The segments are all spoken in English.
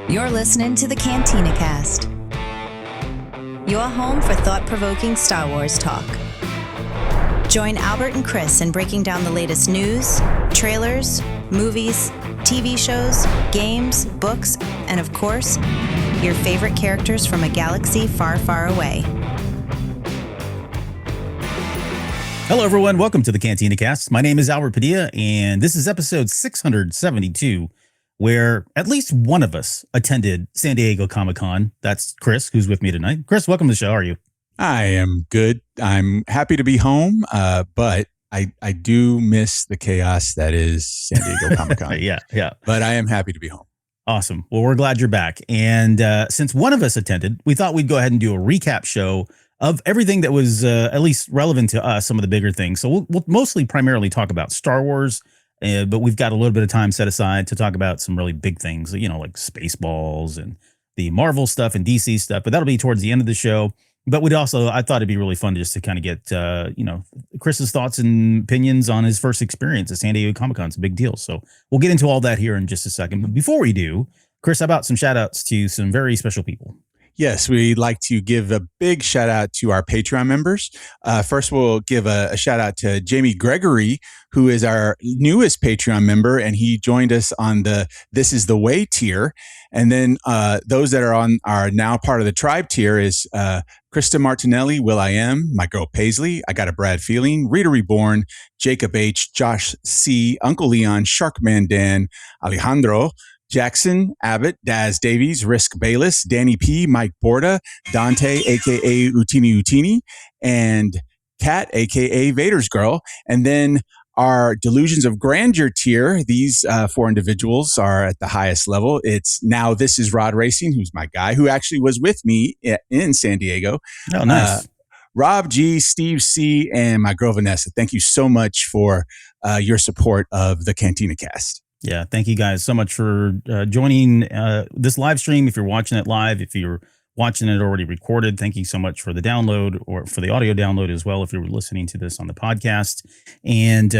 You're listening to the Cantina Cast, your home for thought-provoking Star Wars talk. Join Albert and Chris in breaking down the latest news, trailers, movies, TV shows, games, books, and of course, your favorite characters from a galaxy far, far away. Hello, everyone. Welcome to the Cantina Cast. My name is Albert Padilla, and this is episode 672, where at least one of us attended San Diego Comic-Con. That's Chris, who's with me tonight. Chris, welcome to the show. How are you? I am good. I'm happy to be home, but I do miss the chaos that is San Diego Comic-Con. Yeah. But I am happy to be home. Awesome. Well, we're glad you're back. And since one of us attended, we thought we'd go ahead and do a recap show of everything that was at least relevant to us, some of the bigger things. So we'll mostly primarily talk about Star Wars, but we've got a little bit of time set aside to talk about some really big things, you know, like Spaceballs and the Marvel stuff and DC stuff. But that'll be towards the end of the show. But I thought it'd be really fun just to kind of get, Chris's thoughts and opinions on his first experience at San Diego Comic-Con. It's a big deal. So we'll get into all that here in just a second. But before we do, Chris, how about some shout outs to some very special people? Yes, we'd like to give a big shout out to our Patreon members. First, we'll give a shout out to Jamie Gregory, who is our newest Patreon member, and he joined us on the This Is the Way tier. And then those that are now part of the Tribe tier is Krista Martinelli, Will I Am, my girl Paisley, I Got a Brad Feeling, Rita Reborn, Jacob H, Josh C, Uncle Leon, Sharkman Dan, Alejandro, Jackson Abbott, Daz Davies, Risk Bayless, Danny P, Mike Borda, Dante, aka Utini, and Kat, aka Vader's Girl. And then our Delusions of Grandeur tier, these four individuals are at the highest level. It's now This Is Rod Racing, who's my guy, who actually was with me in San Diego. Oh, nice. Rob G, Steve C, and my girl Vanessa. Thank you so much for your support of the Cantina Cast. Yeah, thank you guys so much for joining this live stream. If you're watching it live, if you're watching it already recorded, thank you so much for the download or for the audio download as well, if you're listening to this on the podcast. And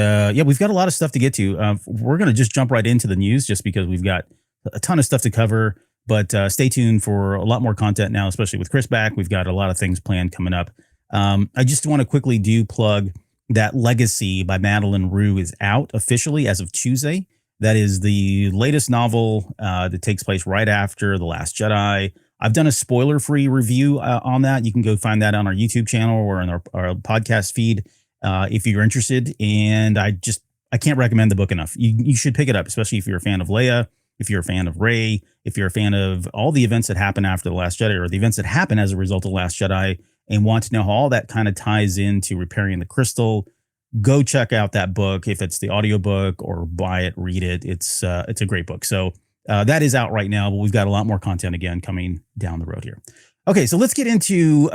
we've got a lot of stuff to get to. We're going to just jump right into the news just because we've got a ton of stuff to cover. But stay tuned for a lot more content now, especially with Chris back. We've got a lot of things planned coming up. I just want to quickly plug that Legacy by Madeline Rue is out officially as of Tuesday. That is the latest novel that takes place right after The Last Jedi. I've done a spoiler-free review on that. You can go find that on our YouTube channel or on our podcast feed if you're interested. And I can't recommend the book enough. You should pick it up, especially if you're a fan of Leia, if you're a fan of Rey, if you're a fan of all the events that happen after The Last Jedi or the events that happen as a result of The Last Jedi and want to know how all that kind of ties into repairing the crystal. Go check out that book if it's the audiobook or buy it, read it. It's a great book. So that is out right now, but we've got a lot more content again coming down the road here. Okay, so let's get into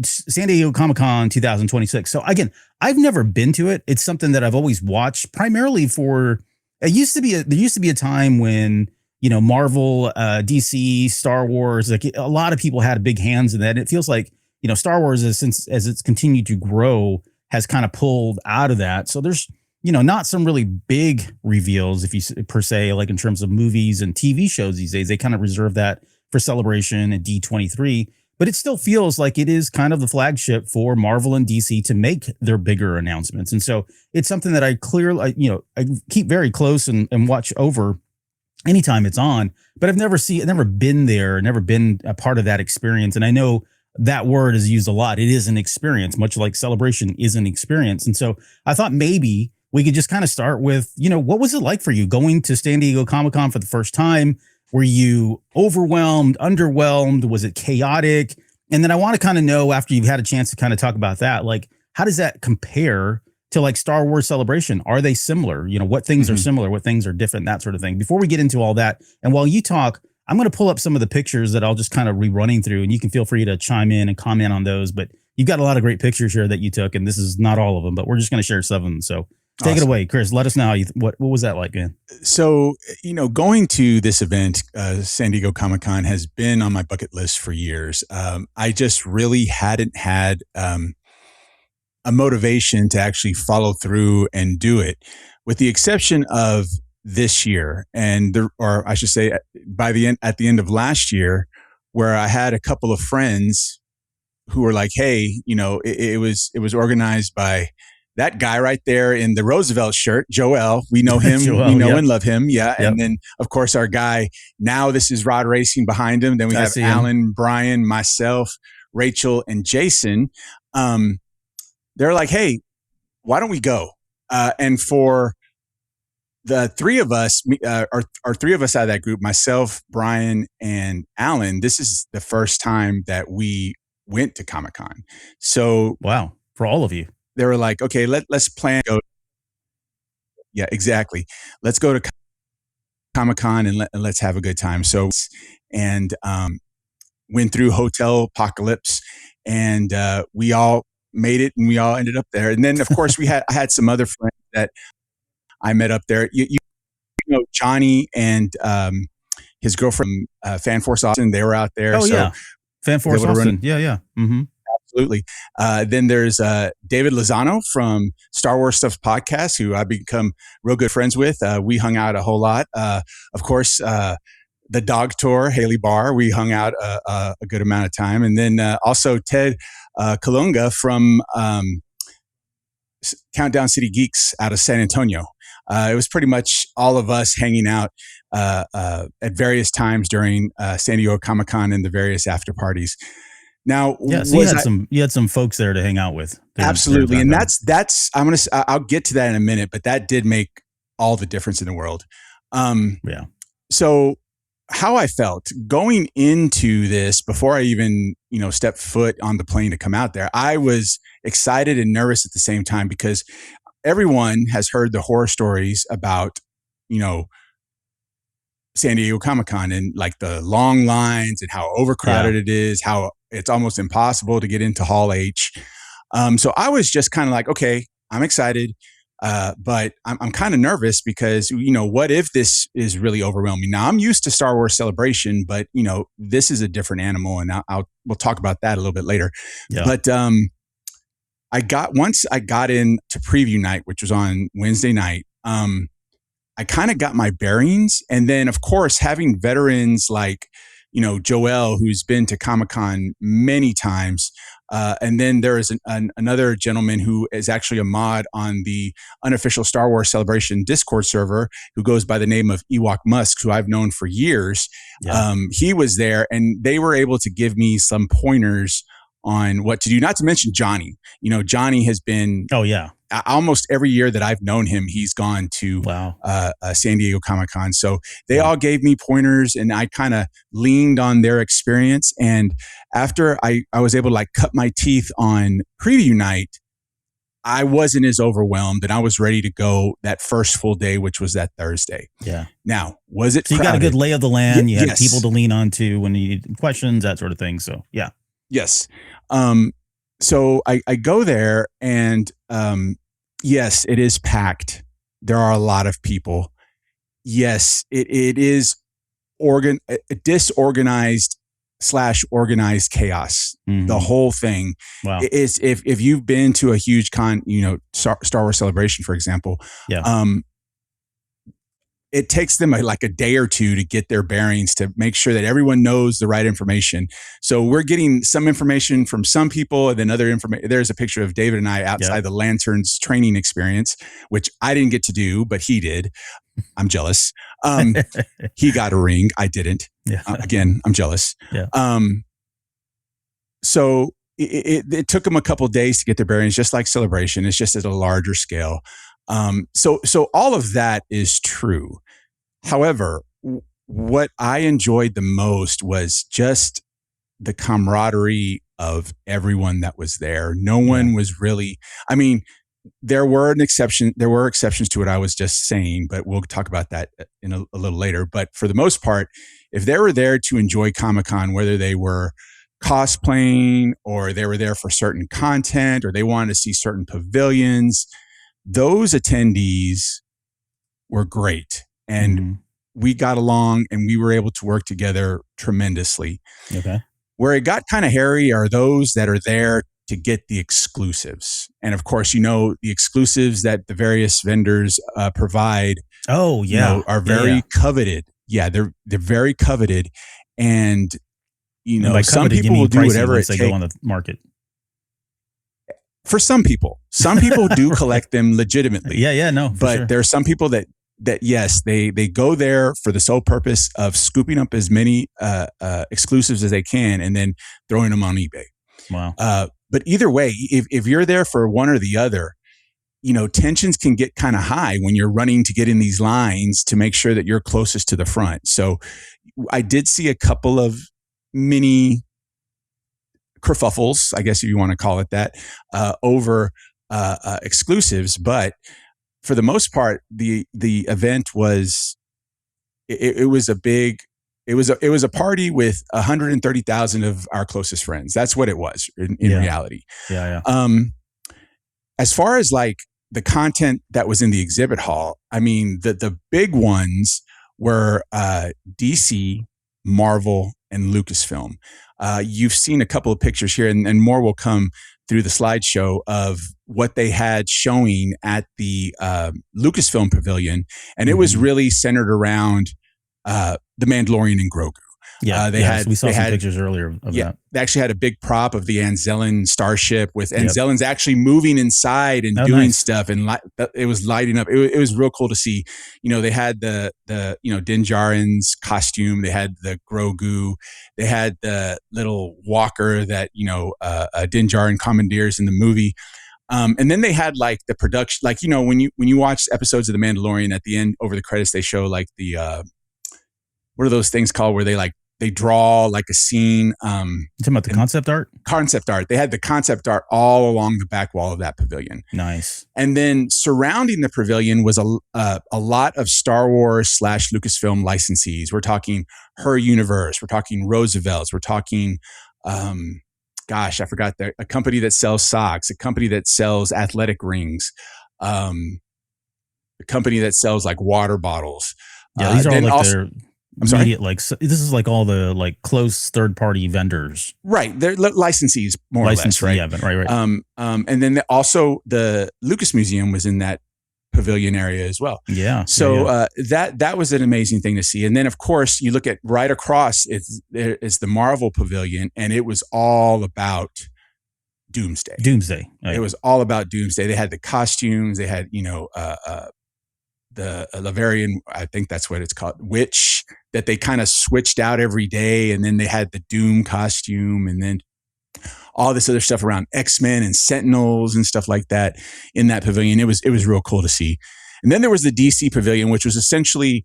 San Diego Comic-Con 2026. So again, I've never been to it. It's something that I've always watched primarily for. There used to be a time when, you know, Marvel, DC, Star Wars, like a lot of people had big hands in that. And it feels like, you know, Star Wars as it's continued to grow has kind of pulled out of that. So there's, you know, not some really big reveals, if you per se, like in terms of movies and TV shows these days. They kind of reserve that for Celebration and D23, but it still feels like it is kind of the flagship for Marvel and DC to make their bigger announcements. And so it's something that I keep very close and watch over anytime it's on, but I've never been there, never been a part of that experience. And I know that word is used a lot. It is an experience, much like Celebration is an experience. And so I thought maybe we could just kind of start with, you know, what was it like for you going to San Diego Comic-Con for the first time? Were you overwhelmed, underwhelmed? Was it chaotic? And then I want to kind of know, after you've had a chance to kind of talk about that, like, how does that compare to like Star Wars Celebration? Are they similar? You know, what things are similar, what things are different, that sort of thing. Before we get into all that, and while you talk, I'm going to pull up some of the pictures that I'll just kind of rerunning through, and you can feel free to chime in and comment on those. But you've got a lot of great pictures here that you took, and this is not all of them, but we're just going to share some of them. So take it away, Chris. Let us know how what was that like, man? So, you know, going to this event, San Diego Comic-Con, has been on my bucket list for years. I just really hadn't had a motivation to actually follow through and do it, with the exception of this year, or I should say, at the end of last year, where I had a couple of friends who were like, "Hey, it was organized by that guy right there in the Roosevelt shirt, Joel. We know him, Joel, we know yep. and love him, yeah." Yep. And then, of course, our guy. Now this is Rod Racing behind him. Then we have Alan, Brian, myself, Rachel, and Jason. They're like, "Hey, why don't we go?" And for the three of us, our three of us out of that group, myself, Brian, and Alan, this is the first time that we went to Comic-Con. So wow, for all of you. They were like, okay, let's plan. Yeah, exactly. Let's go to Comic-Con and let's have a good time. So, and went through Hotel Apocalypse, and we all made it, and we all ended up there. And then, of course, I had some other friends that I met up there. You know, Johnny and his girlfriend, Fan Force Austin, they were out there. Oh, so yeah. Fan Force Austin. Yeah. Mm-hmm. Absolutely. Then there's David Lozano from Star Wars Stuff Podcast, who I've become real good friends with. We hung out a whole lot. Of course, the dog tour, Haley Barr, we hung out a good amount of time. And then also Ted Kalunga from Countdown City Geeks out of San Antonio. It was pretty much all of us hanging out at various times during San Diego Comic-Con and the various after parties. Now, yeah, so you had some folks there to hang out with. Absolutely, and that's I'll get to that in a minute, but that did make all the difference in the world. Yeah. So, how I felt going into this before I even stepped foot on the plane to come out there, I was excited and nervous at the same time because everyone has heard the horror stories about San Diego Comic-Con and like the long lines and how overcrowded it is, how it's almost impossible to get into Hall H. So I was just kind of like, okay, I'm excited, but I'm kind of nervous because, what if this is really overwhelming? Now, I'm used to Star Wars Celebration, but, this is a different animal, and we'll talk about that a little bit later. Yeah. But once I got into preview night, which was on Wednesday night, I kind of got my bearings. And then, of course, having veterans like, Joel, who's been to Comic-Con many times. And then there is another gentleman who is actually a mod on the unofficial Star Wars Celebration Discord server who goes by the name of Ewok Musk, who I've known for years. Yeah. He was there, and they were able to give me some pointers on what to do, not to mention Johnny. Johnny has been... Oh, yeah. Almost every year that I've known him, he's gone to San Diego Comic-Con. So they all gave me pointers, and I kind of leaned on their experience. And after I was able to cut my teeth on preview night, I wasn't as overwhelmed, and I was ready to go that first full day, which was that Thursday. Yeah. Now, was it? So you got a good lay of the land. You had people to lean on to when you need questions, that sort of thing. So yeah. Yes. So I go there, and yes, it is packed. There are a lot of people. Yes, it is disorganized / organized chaos. Mm-hmm. The whole thing. Wow. Is if you've been to a huge Star Wars Celebration, for example, it takes them a day or two to get their bearings, to make sure that everyone knows the right information. So we're getting some information from some people, and then other information. There's a picture of David and I outside the Lanterns training experience, which I didn't get to do, but he did. I'm jealous. He got a ring. I didn't. Yeah. Again, I'm jealous. Yeah. So it took them a couple of days to get their bearings, just like Celebration. It's just at a larger scale. So all of that is true. However, what I enjoyed the most was just the camaraderie of everyone that was there. No one was really, there were exceptions to what I was just saying, but we'll talk about that in a little later. But for the most part, if they were there to enjoy Comic-Con, whether they were cosplaying or they were there for certain content or they wanted to see certain pavilions, those attendees were great, and we got along, and we were able to work together tremendously. Okay. Where it got kind of hairy are those that are there to get the exclusives. And of course, the exclusives that the various vendors provide. Oh yeah, are very coveted. Yeah, they're very coveted, and by some coveted, people will do whatever once it they takes. go on the market. For some people do collect them legitimately. Yeah, no, but sure. There are some people that yes, they go there for the sole purpose of scooping up as many exclusives as they can and then throwing them on eBay. Wow. But either way, if you're there for one or the other, tensions can get kind of high when you're running to get in these lines to make sure that you're closest to the front. So I did see a couple of mini kerfuffles, I guess if you want to call it that, over exclusives. But for the most part, the event was it was a party with 130,000 of our closest friends. That's what it was in reality. Yeah. As far as like the content that was in the exhibit hall, I mean, the big ones were DC, Marvel, and Lucasfilm. You've seen a couple of pictures here, and more will come through the slideshow of what they had showing at the Lucasfilm Pavilion. And it was really centered around The Mandalorian and Grogu. Yeah, we saw some pictures earlier of that. They actually had a big prop of the Anzellan starship with Anzellans actually moving inside and doing stuff, and it was lighting up. It was real cool to see. They had the Din Djarin's costume. They had the Grogu. They had the little walker that Din Djarin commandeers in the movie. And then they had like the production, like when you watch episodes of The Mandalorian, at the end over the credits they show like the what are those things called where they draw like a scene. You talking about the concept art? Concept art. They had the concept art all along the back wall of that pavilion. Nice. And then surrounding the pavilion was a lot of Star Wars / Lucasfilm licensees. We're talking Her Universe. We're talking Roosevelt's. We're talking, I forgot a company that sells socks, a company that sells athletic rings, a company that sells like water bottles. Yeah, these are all like their immediate, this is like all the like close third party vendors, right? They're licensees, more or less, right? Yeah, but right. And then also the Lucas Museum was in that pavilion area as well. Yeah. So that was an amazing thing to see. And then of course you look at right across is the Marvel Pavilion, and it was all about Doomsday. Right. It was all about Doomsday. They had the costumes. They had the Laverian, I think that's what it's called, witch, that they kind of switched out every day. And then they had the Doom costume, and then all this other stuff around X-Men and Sentinels and stuff like that in that pavilion. It was real cool to see. And then there was the DC Pavilion, which was essentially,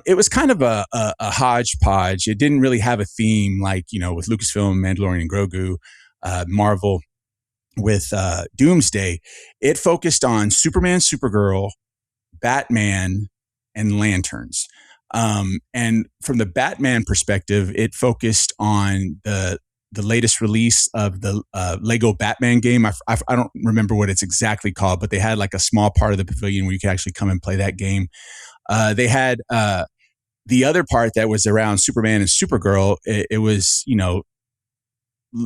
it was kind of a hodgepodge. It didn't really have a theme like, with Lucasfilm, Mandalorian and Grogu, Marvel with Doomsday. It focused on Superman, Supergirl, Batman, and lanterns. And from the Batman perspective, it focused on the latest release of the Lego Batman game. I don't remember what it's exactly called, but they had like a small part of the pavilion where you could actually come and play that game. They had the other part that was around Superman and Supergirl. It was,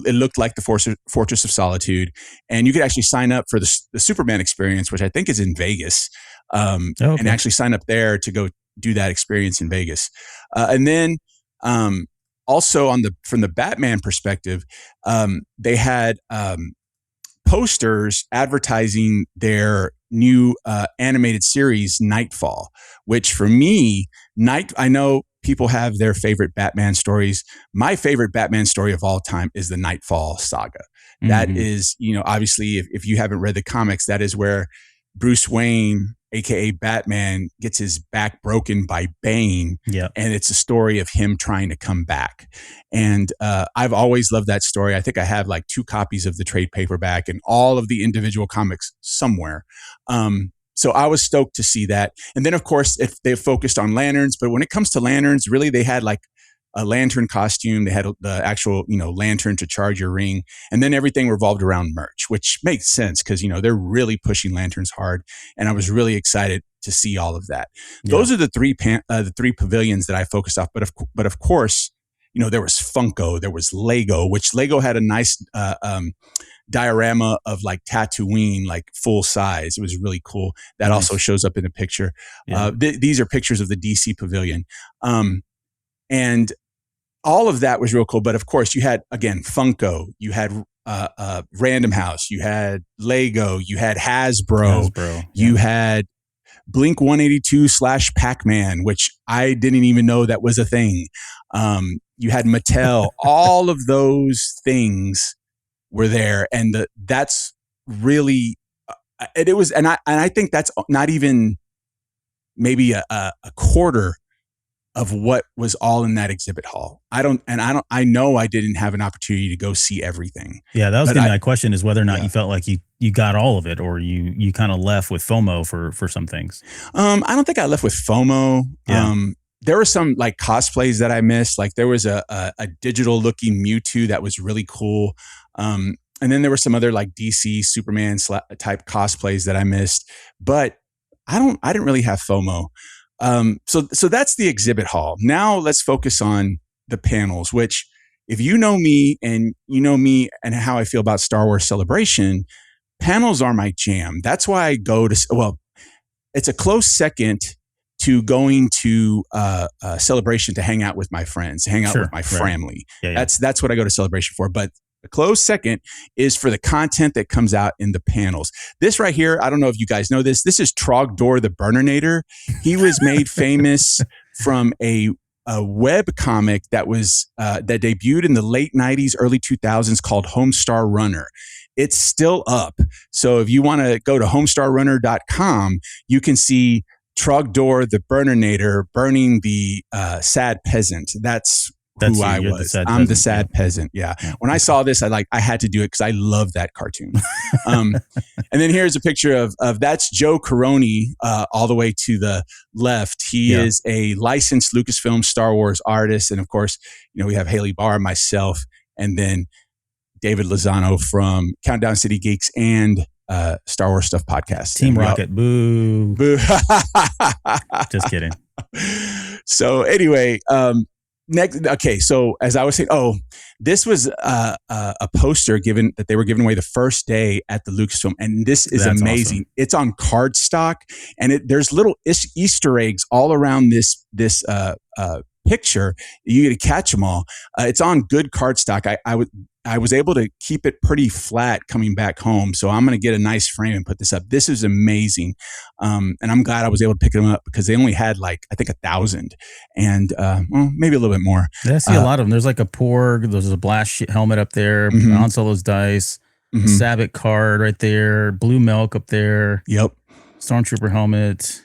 it looked like the Fortress of Solitude, and you could actually sign up for the Superman experience, which I think is in Vegas, and actually sign up there to go do that experience in Vegas. And then also from the Batman perspective, they had posters advertising their new animated series, Nightfall, which for me, I know people have their favorite Batman stories. My favorite Batman story of all time is the Nightfall saga. Mm-hmm. That is, obviously, if you haven't read the comics, that is where Bruce Wayne, aka Batman, gets his back broken by Bane. Yeah. And it's a story of him trying to come back. And I've always loved that story. I think I have like 2 copies of the trade paperback and all of the individual comics somewhere. So I was stoked to see that. And then, of course, they focused on lanterns. But when it comes to lanterns, really, they had like a lantern costume. They had the actual, lantern to charge your ring. And then everything revolved around merch, which makes sense because, they're really pushing lanterns hard. And I was really excited to see all of that. Yeah. Those are the three pavilions that I focused off. But of course, there was Funko, there was Lego, which Lego had a nice diorama of like Tatooine, like full size. It was really cool. That also shows up in the picture. Yeah. These are pictures of the DC pavilion. And all of that was real cool. But of course, you had, again, Funko, you had Random House, you had Lego, you had Hasbro. You had Blink 182 / Pac-Man, which I didn't even know that was a thing. You had Mattel. All of those things were there, and that's really it was. And I think that's not even maybe a quarter of what was all in that exhibit hall. I know I didn't have an opportunity to go see everything. Yeah, that was going to be my question, is whether or not you felt like you got all of it, or you kind of left with FOMO for some things. I don't think I left with FOMO. Yeah. There were some like cosplays that I missed. Like there was a digital looking Mewtwo that was really cool. And then there were some other like DC Superman type cosplays that I missed, but I didn't really have FOMO. So that's the exhibit hall. Now let's focus on the panels, which, if you know me and how I feel about Star Wars Celebration, panels are my jam. That's why I go to, well, it's a close second to going to Celebration to hang out with my friends, hang out with my family. Yeah. That's what I go to Celebration for. But a close second is for the content that comes out in the panels. This right here, I don't know if you guys know this. This is Trogdor the Burninator. He was made famous from a web comic that was that debuted in the late 90s, early 2000s called Homestar Runner. It's still up. So if you want to go to homestarrunner.com, you can see Trogdor the Burninator burning the sad peasant. That's who I was. I'm the sad peasant. Yeah. When I saw this, I had to do it because I love that cartoon. And then here's a picture of that's Joe Caroni, all the way to the left. He is a licensed Lucasfilm Star Wars artist. And of course, we have Haley Barr, myself, and then David Lozano from Countdown City Geeks and Star Wars Stuff Podcast. Team Rocket. Boo. Boo. Just kidding. So anyway, next, okay. So as I was saying, this was a poster that they were giving away the first day at the Lucasfilm, and this is amazing. Awesome. It's on cardstock, and there's little Easter eggs all around this picture. You get to catch them all. It's on good cardstock. I was able to keep it pretty flat coming back home. So I'm going to get a nice frame and put this up. This is amazing. And I'm glad I was able to pick them up because they only had I think 1,000 and maybe a little bit more. Yeah, I see a lot of them. There's like a Porg. There's a blast helmet up there. Han Solo's dice. Sabbath card right there. Blue Milk up there. Yep. Stormtrooper helmet.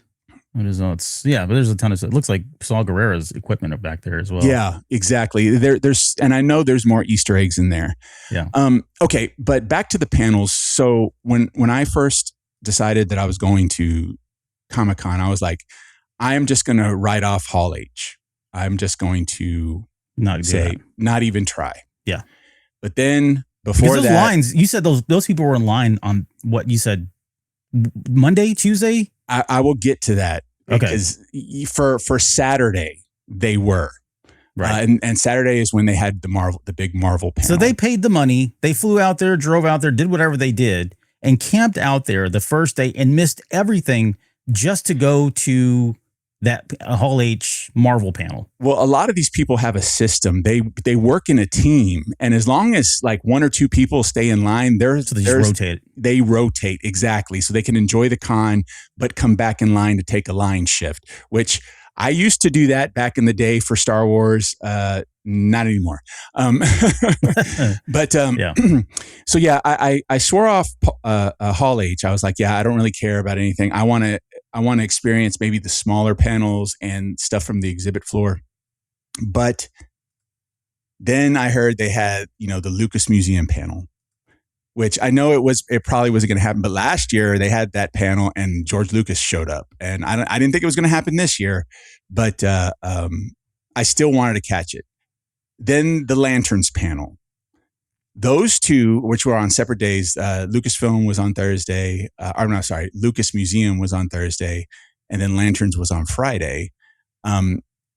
What is that? But there's a ton of stuff. It looks like Saul Guerrero's equipment up back there as well. Yeah, exactly. There's, and I know there's more Easter eggs in there. Yeah. Okay, but back to the panels. So when I first decided that I was going to Comic-Con, I was like, I am just going to write off Hall H. I'm just going to not even try. Yeah. But then before those lines, you said those people were in line on what you said, Monday, Tuesday. I will get to that. Okay. Because for Saturday they were right, and Saturday is when they had the big Marvel panel. So they paid the money. They flew out there, drove out there, did whatever they did, and camped out there the first day and missed everything just to go to that Hall H Marvel panel. Well, a lot of these people have a system. They work in a team, and as long as like one or two people stay in line, they just rotate. They rotate, exactly, so they can enjoy the con but come back in line to take a line shift. Which I used to do that back in the day for Star Wars. Not anymore. But so yeah, I swore off Hall H. I was like, I don't really care about anything. I want to experience maybe the smaller panels and stuff from the exhibit floor. But then I heard they had, the Lucas Museum panel, which I know it probably wasn't going to happen. But last year they had that panel and George Lucas showed up, and I didn't think it was going to happen this year, but I still wanted to catch it. Then the Lanterns panel. Those two, which were on separate days, Lucasfilm was on Thursday. Lucas Museum was on Thursday, and then Lanterns was on Friday.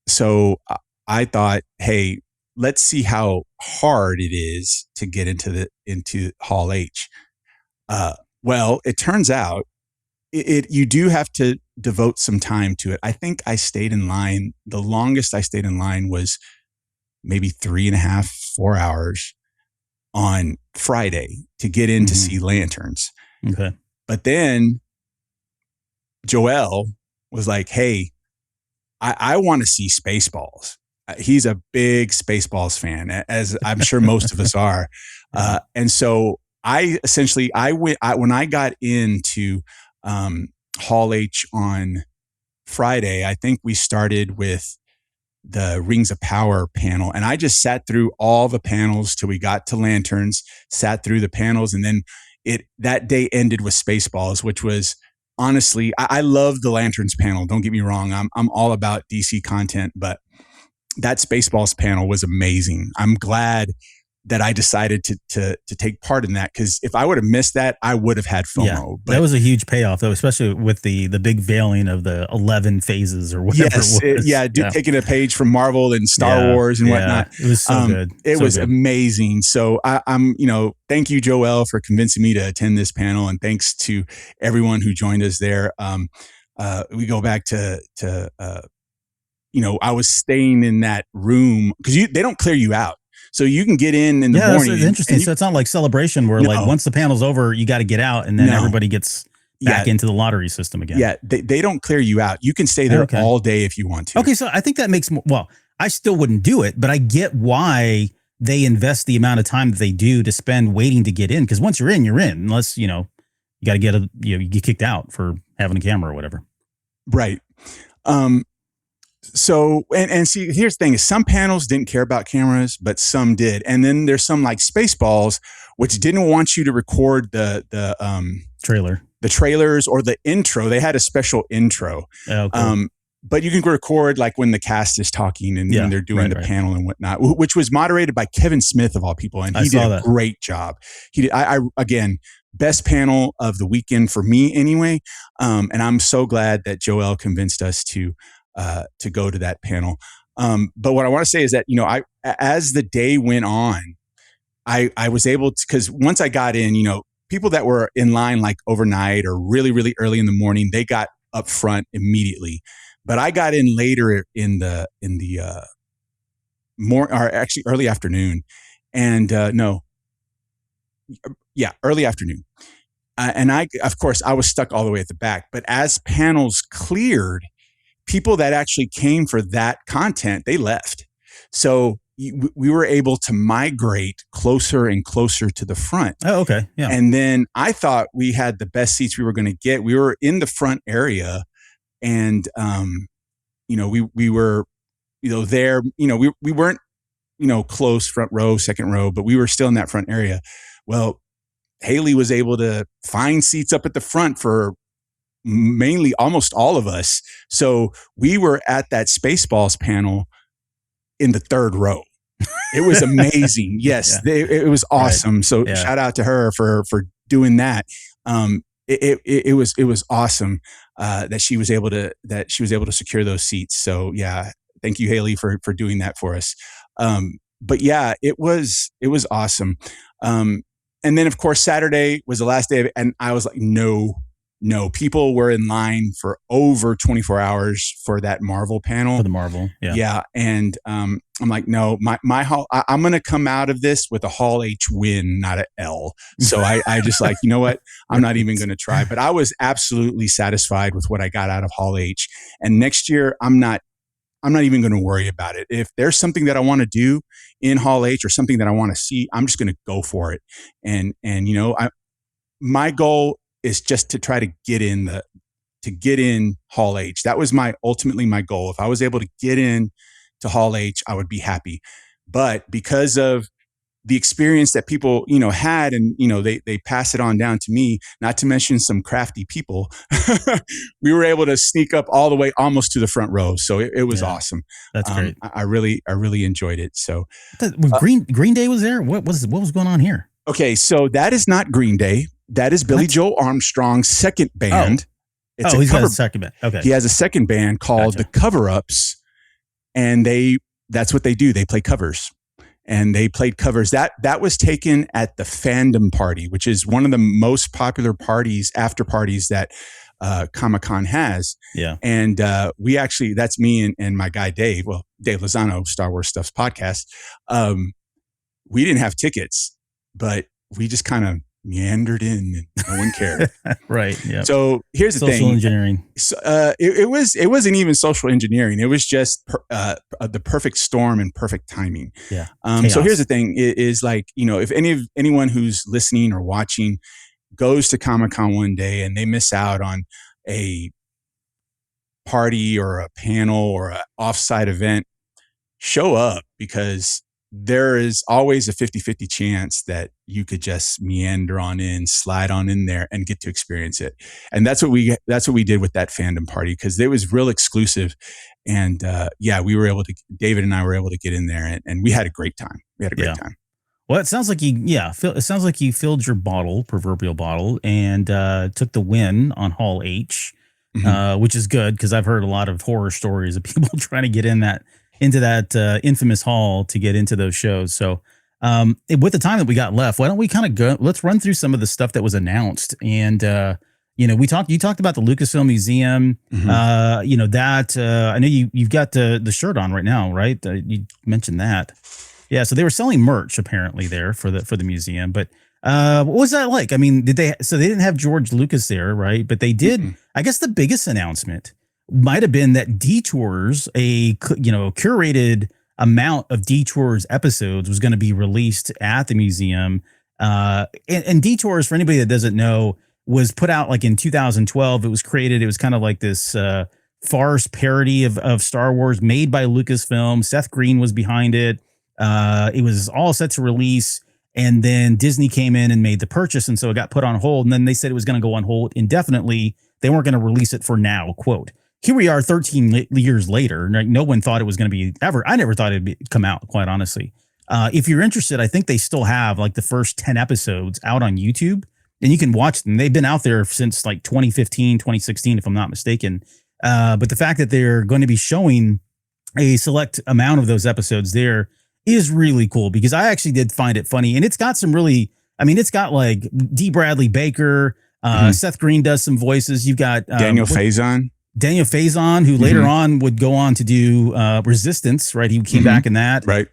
So I thought, hey, let's see how hard it is to get into Hall H. Well, it turns out you do have to devote some time to it. I think I stayed in line. The longest I stayed in line was maybe 3.5, 4 hours on Friday to get in to see lanterns. Okay. But then Joel was like, hey, I want to see Spaceballs. He's a big Spaceballs fan, as I'm sure most of us are. And so I went, when I got into Hall H on Friday, I think we started with the Rings of Power panel, and I just sat through all the panels till we got to lanterns, sat through the panels, and then that day ended with Spaceballs, which was honestly, I love the lanterns panel. Don't get me wrong. I'm all about DC content, but that Spaceballs panel was amazing. I'm glad that I decided to take part in that, because if I would have missed that, I would have had FOMO. Yeah, but that was a huge payoff, though, especially with the big veiling of the 11 phases or whatever. Yes, it was. Taking a page from Marvel and Star Wars and whatnot. It was so good. It was amazing. So I'm, thank you, Joel, for convincing me to attend this panel, and thanks to everyone who joined us there. We go back to I was staying in that room because they don't clear you out. So you can get in the morning. That's interesting. So it's not like Celebration where like once the panel's over, you got to get out, and then everybody gets back into the lottery system again. Yeah, they don't clear you out. You can stay there all day if you want to. Okay, so I think that makes more. Well, I still wouldn't do it, but I get why they invest the amount of time that they do to spend waiting to get in. Because once you're in, unless you got to get you get kicked out for having a camera or whatever. Right. So, and see, here's the thing is some panels didn't care about cameras, but some did. And then there's some like Spaceballs, which didn't want you to record the trailers or the intro. They had a special intro. Okay. But you can record like when the cast is talking and when they're doing the panel and whatnot, which was moderated by Kevin Smith of all people. And he did a great job. He did, again, best panel of the weekend for me anyway. And I'm so glad that Joel convinced us to go to that panel. But what I want to say is that, as the day went on, I was able to, because once I got in, people that were in line like overnight or really, really early in the morning, they got up front immediately. But I got in later in the early afternoon, and early afternoon. And of course, I was stuck all the way at the back. But as panels cleared, people that actually came for that content, they left. So we were able to migrate closer and closer to the front. Oh, okay. Yeah. And then I thought we had the best seats we were going to get. We were in the front area, and we were there. We weren't close front row, second row, but we were still in that front area. Well, Haley was able to find seats up at the front for mainly almost all of us. So we were at that Spaceballs panel in the third row. It was amazing. Yes, it was awesome. Right. So shout out to her for doing that. It was awesome that she was able to secure those seats. So yeah, thank you, Haley, for doing that for us. But yeah, it was awesome. And then of course Saturday was the last day of it, and I was like, no, people were in line for over 24 hours for that Marvel panel. For the Marvel, yeah. Yeah, and I'm like, no, my Hall, I'm going to come out of this with a Hall H win, not an L. So I just like, you know what? I'm not even going to try. But I was absolutely satisfied with what I got out of Hall H. And next year, I'm not even going to worry about it. If there's something that I want to do in Hall H or something that I want to see, I'm just going to go for it. And my goal is just to try to get in Hall H. That was ultimately my goal. If I was able to get in to Hall H, I would be happy. But because of the experience that people, had, and, they pass it on down to me, not to mention some crafty people, we were able to sneak up all the way almost to the front row. So it was awesome. That's great. I really enjoyed it. So Green Day was there. What was going on here? Okay. So that is not Green Day. That is Billy Joe Armstrong's second band. He's got a second band. Okay. He has a second band called the Cover-Ups, and that's what they do. They play covers. and they played covers. That was taken at the Fandom Party, which is one of the most popular after parties that Comic-Con has. Yeah. And we actually, that's me and my guy Dave Lozano, Star Wars Stuff's podcast. We didn't have tickets, but we just kind of meandered in and no one cared. Right. Yeah. So here's the thing. Social engineering. So, it wasn't even social engineering. It was just the perfect storm and perfect timing. Yeah. So here's the thing is like, if anyone who's listening or watching goes to Comic-Con one day and they miss out on a party or a panel or an offsite event, show up, because there is always a 50-50 chance that you could just meander on in, slide on in there and get to experience it. And that's what we did with that Fandom Party, because it was real exclusive. And David and I were able to get in there and we had a great time. Time. Well, it sounds like you filled your proverbial bottle, and took the win on Hall H, which is good, because I've heard a lot of horror stories of people trying to get into that infamous hall to get into those shows. So with the time that we got left, why don't we kind of go, let's run through some of the stuff that was announced. And, you talked about the Lucasfilm Museum, I know you've got the shirt on right now, right? You mentioned that. Yeah. So they were selling merch apparently there for the museum, but what was that like? I mean, they didn't have George Lucas there, right? But they did, I guess the biggest announcement might have been that Detours, a curated amount of Detours episodes, was going to be released at the museum. And Detours, for anybody that doesn't know, was put out like in 2012. It was created. It was kind of like this farce parody of Star Wars made by Lucasfilm. Seth Green was behind it. It was all set to release. And then Disney came in and made the purchase. And so it got put on hold. And then they said it was going to go on hold indefinitely. They weren't going to release it for now, quote. Here we are 13 years later. No one thought it was going to be ever. I never thought it'd come out, quite honestly. If you're interested, I think they still have like the first 10 episodes out on YouTube, and you can watch them. They've been out there since like 2015, 2016, if I'm not mistaken. But the fact that they're going to be showing a select amount of those episodes there is really cool, because I actually did find it funny. And it's got some really, it's got like D. Bradley Baker, Seth Green does some voices. You've got Daniel Faison, who later on would go on to do Resistance, right? He came back in that. Right.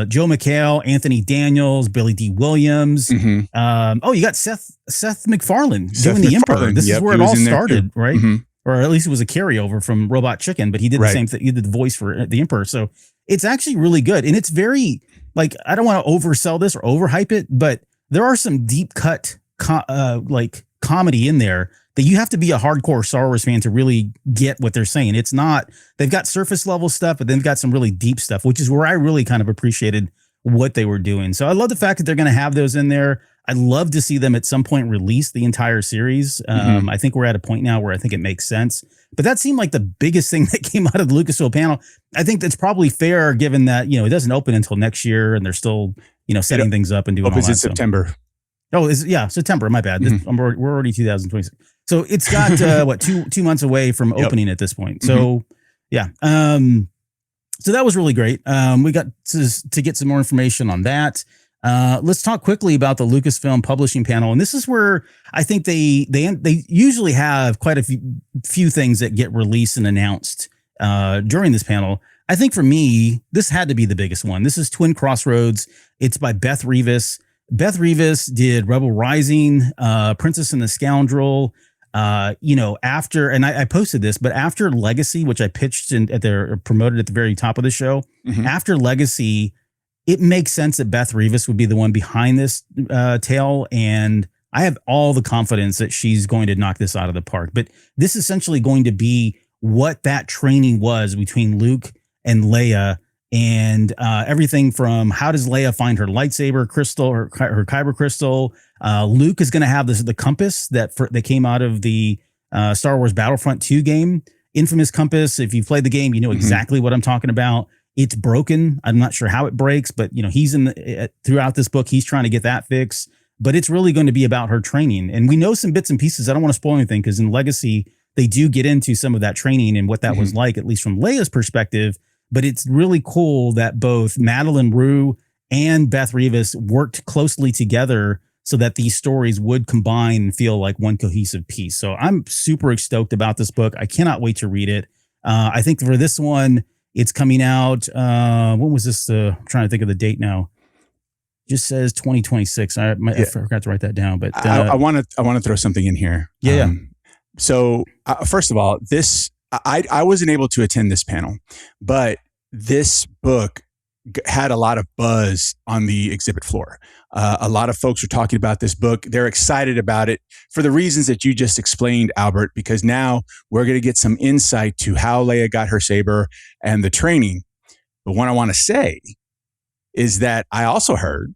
Joe McHale, Anthony Daniels, Billy D. Williams. You got Seth MacFarlane doing the Emperor. This is where it all started, right? Or at least it was a carryover from Robot Chicken, but he did the same thing. He did the voice for the Emperor. So it's actually really good. And it's very, like, I don't want to oversell this or overhype it, but there are some deep cut comedy in there that you have to be a hardcore Star Wars fan to really get what they're saying. It's not, they've got surface level stuff, but they've got some really deep stuff, which is where I really kind of appreciated what they were doing. So I love the fact that they're going to have those in there. I'd love to see them at some point release the entire series. I think we're at a point now where I think it makes sense, but that seemed like the biggest thing that came out of the Lucasfilm panel. I think that's probably fair, given that, it doesn't open until next year and they're still, setting things up and doing all that. Opens in September. September. My bad. We're already 2026. So it's got 2 months away from opening at this point. So so that was really great. We got to get some more information on that. Let's talk quickly about the Lucasfilm publishing panel. And this is where I think they usually have quite a few things that get released and announced during this panel. I think for me, this had to be the biggest one. This is Twin Crossroads. It's by Beth Revis. Beth Revis did Rebel Rising, Princess and the Scoundrel. After, and I posted this, but after Legacy, which I pitched promoted at the very top of the show, after Legacy, it makes sense that Beth Revis would be the one behind this tale. And I have all the confidence that she's going to knock this out of the park. But this is essentially going to be what that training was between Luke and Leia, and everything from how does Leia find her lightsaber crystal, her kyber crystal. Luke is going to have the compass that came out of the Star Wars Battlefront 2 game, infamous compass. If you've played the game, you know exactly what I'm talking about. It's broken. I'm not sure how it breaks, but he's throughout this book, he's trying to get that fixed. But it's really going to be about her training, and we know some bits and pieces. I don't want to spoil anything, because in Legacy they do get into some of that training and what that was like, at least from Leia's perspective. But it's really cool that both Madeline Rue and Beth Rivas worked closely together so that these stories would combine and feel like one cohesive piece. So I'm super stoked about this book. I cannot wait to read it. I think for this one, it's coming out. When was this? I'm trying to think of the date now. Just says 2026. I forgot to write that down, but I want to throw something in here. Yeah. So first of all, I wasn't able to attend this panel, but this book had a lot of buzz on the exhibit floor. A lot of folks are talking about this book. They're excited about it for the reasons that you just explained, Albert, because now we're going to get some insight to how Leia got her saber and the training. But what I want to say is that I also heard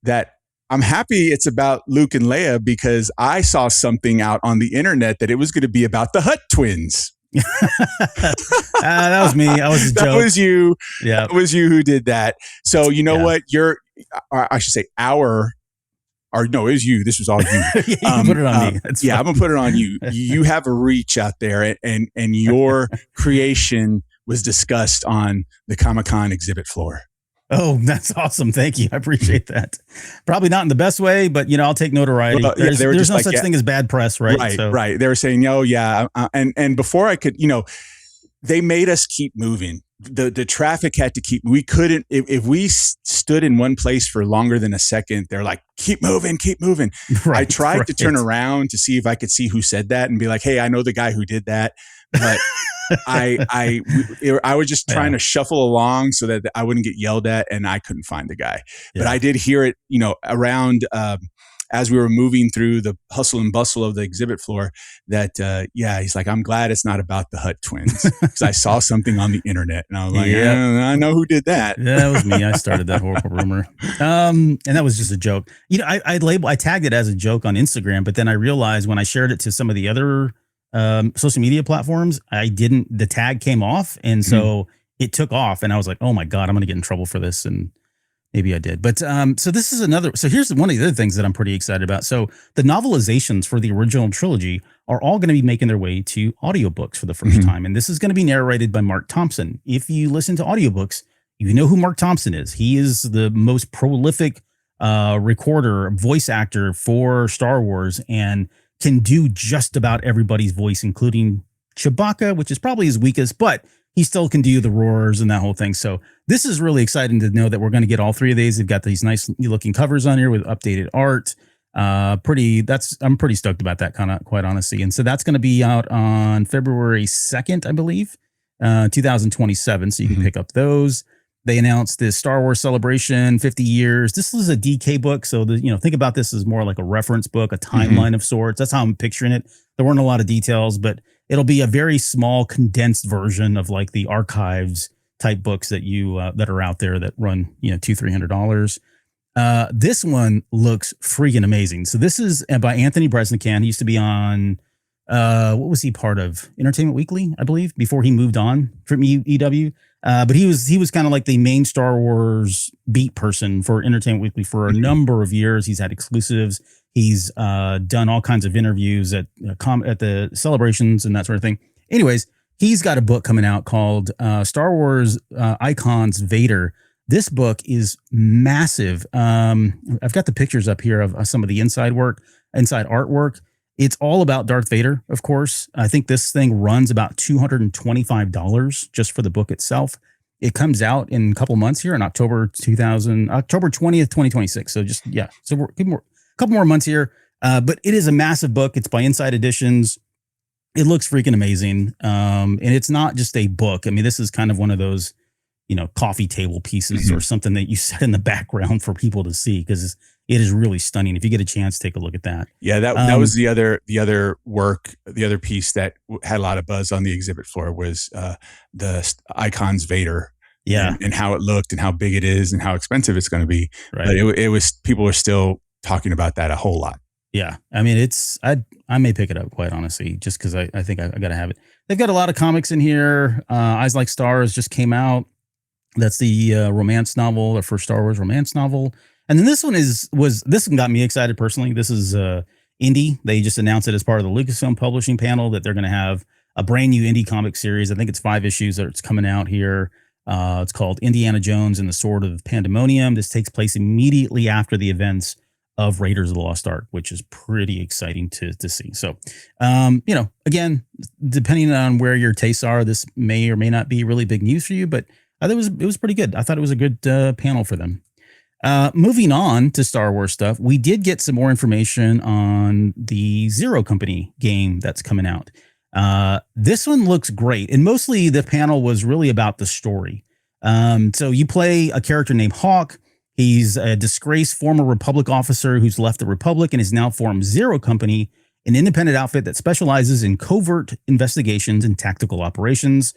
that I'm happy it's about Luke and Leia because I saw something out on the internet that it was going to be about the Hutt twins. That was me. I was a joke. That was you. Yeah. That was you who did that. So you know what? I should say no, it was you. This was all you. You put it on me. I'm gonna put it on you. You have a reach out there, and your creation was discussed on the Comic-Con exhibit floor. Oh, that's awesome. Thank you. I appreciate that. Probably not in the best way, but I'll take notoriety. Well, there's no such thing as bad press, right? Right. They were saying, oh yeah. And before I could, they made us keep moving. The traffic had to keep, we couldn't, if we stood in one place for longer than a second, they're like, keep moving. Right, I tried to turn around to see if I could see who said that and be like, hey, I know the guy who did that. But I was just trying to shuffle along so that I wouldn't get yelled at, and I couldn't find the guy. Yeah. But I did hear it, around as we were moving through the hustle and bustle of the exhibit floor. That he's like, I'm glad it's not about the Hutt twins because I saw something on the internet, and I was like, I know who did that. Yeah, that was me. I started that horrible rumor, and that was just a joke. I tagged it as a joke on Instagram, but then I realized when I shared it to some of the other social media platforms, the tag came off. And so it took off, and I was like, oh my God, I'm going to get in trouble for this. And maybe I did. But so this is here's one of the other things that I'm pretty excited about. So the novelizations for the original trilogy are all going to be making their way to audiobooks for the first time. And this is going to be narrated by Mark Thompson. If you listen to audiobooks, you know who Mark Thompson is. He is the most prolific recorder, voice actor for Star Wars, and can do just about everybody's voice, including Chewbacca, which is probably his weakest, but he still can do the roars and that whole thing. So this is really exciting to know that we're going to get all three of these. They've got these nice looking covers on here with updated art. I'm pretty stoked about that, kind of, quite honestly. And so that's going to be out on February 2nd, I believe, 2027. So you can pick up those. They announced this Star Wars Celebration 50 years. This is a DK book. So, think about this as more like a reference book, a timeline of sorts. That's how I'm picturing it. There weren't a lot of details, but it'll be a very small condensed version of like the archives type books that that are out there that run, $200-300. This one looks freaking amazing. So this is by Anthony Bresnikan. He used to be on, what was he part of? Entertainment Weekly, I believe, before he moved on from EW. But he was kind of like the main Star Wars beat person for Entertainment Weekly for a number of years. He's had exclusives. He's done all kinds of interviews at the celebrations and that sort of thing. Anyways, he's got a book coming out called Star Wars Icons Vader. This book is massive. I've got the pictures up here of some of the inside artwork. It's all about Darth Vader, of course. I think this thing runs about $225 just for the book itself. It comes out in a couple months here in October 20th, 2026. So so we're a couple more months here. But it is a massive book. It's by Inside Editions. It looks freaking amazing. And it's not just a book. I mean, this is kind of one of those, coffee table pieces or something that you set in the background for people to see, because it is really stunning. If you get a chance, take a look at that. Yeah, that was the other work, the other piece that had a lot of buzz on the exhibit floor was the Icons Vader. Yeah, and how it looked and how big it is and how expensive it's going to be. Right. But it was, people were still talking about that a whole lot. Yeah, I mean, I may pick it up, quite honestly, just because I think I got to have it. They've got a lot of comics in here. Eyes Like Stars just came out. That's the romance novel, the first Star Wars romance novel. And then this one this one got me excited personally. This is indie. They just announced it as part of the Lucasfilm publishing panel that they're going to have a brand new indie comic series. I think it's 5 issues that it's coming out here. It's called Indiana Jones and the Sword of Pandemonium. This takes place immediately after the events of Raiders of the Lost Ark, which is pretty exciting to see. So, again, depending on where your tastes are, this may or may not be really big news for you, but I thought it was pretty good. I thought it was a good panel for them. Moving on to Star Wars stuff, we did get some more information on the Zero Company game that's coming out. This one looks great, and mostly the panel was really about the story. So you play a character named Hawk. He's a disgraced former Republic officer who's left the Republic and has now formed Zero Company, an independent outfit that specializes in covert investigations and tactical operations.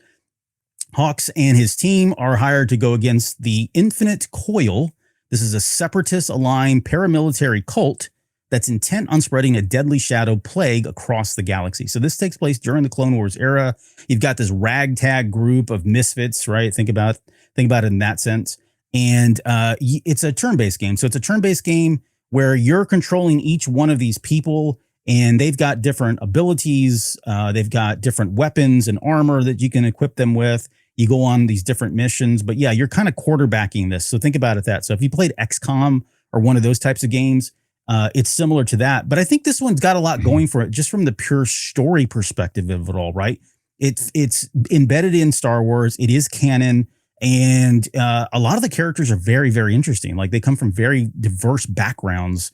Hawks and his team are hired to go against the Infinite Coil. This is a separatist-aligned paramilitary cult that's intent on spreading a deadly shadow plague across the galaxy. So this takes place during the Clone Wars era. You've got this ragtag group of misfits, right? Think about it in that sense. And it's a turn-based game. So it's a turn-based game where you're controlling each one of these people, and they've got different abilities. They've got different weapons and armor that you can equip them with. You go on these different missions, but yeah, you're kind of quarterbacking this. So think about it that. So if you played XCOM or one of those types of games, it's similar to that. But I think this one's got a lot going for it, just from the pure story perspective of it all, right? It's embedded in Star Wars. It is canon. And a lot of the characters are very, very interesting. Like they come from very diverse backgrounds,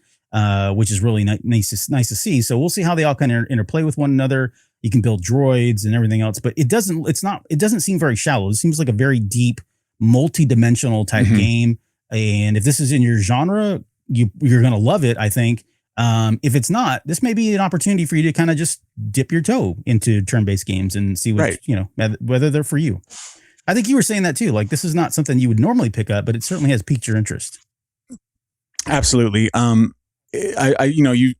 which is really nice to see. So we'll see how they all kind of interplay with one another. You can build droids and everything else, but it doesn't seem very shallow. It seems like a very deep, multi-dimensional type game. And if this is in your genre, you're going to love it, I think. If it's not, this may be an opportunity for you to kind of just dip your toe into turn-based games and see what, whether they're for you. I think you were saying that too. Like this is not something you would normally pick up, but it certainly has piqued your interest. Absolutely.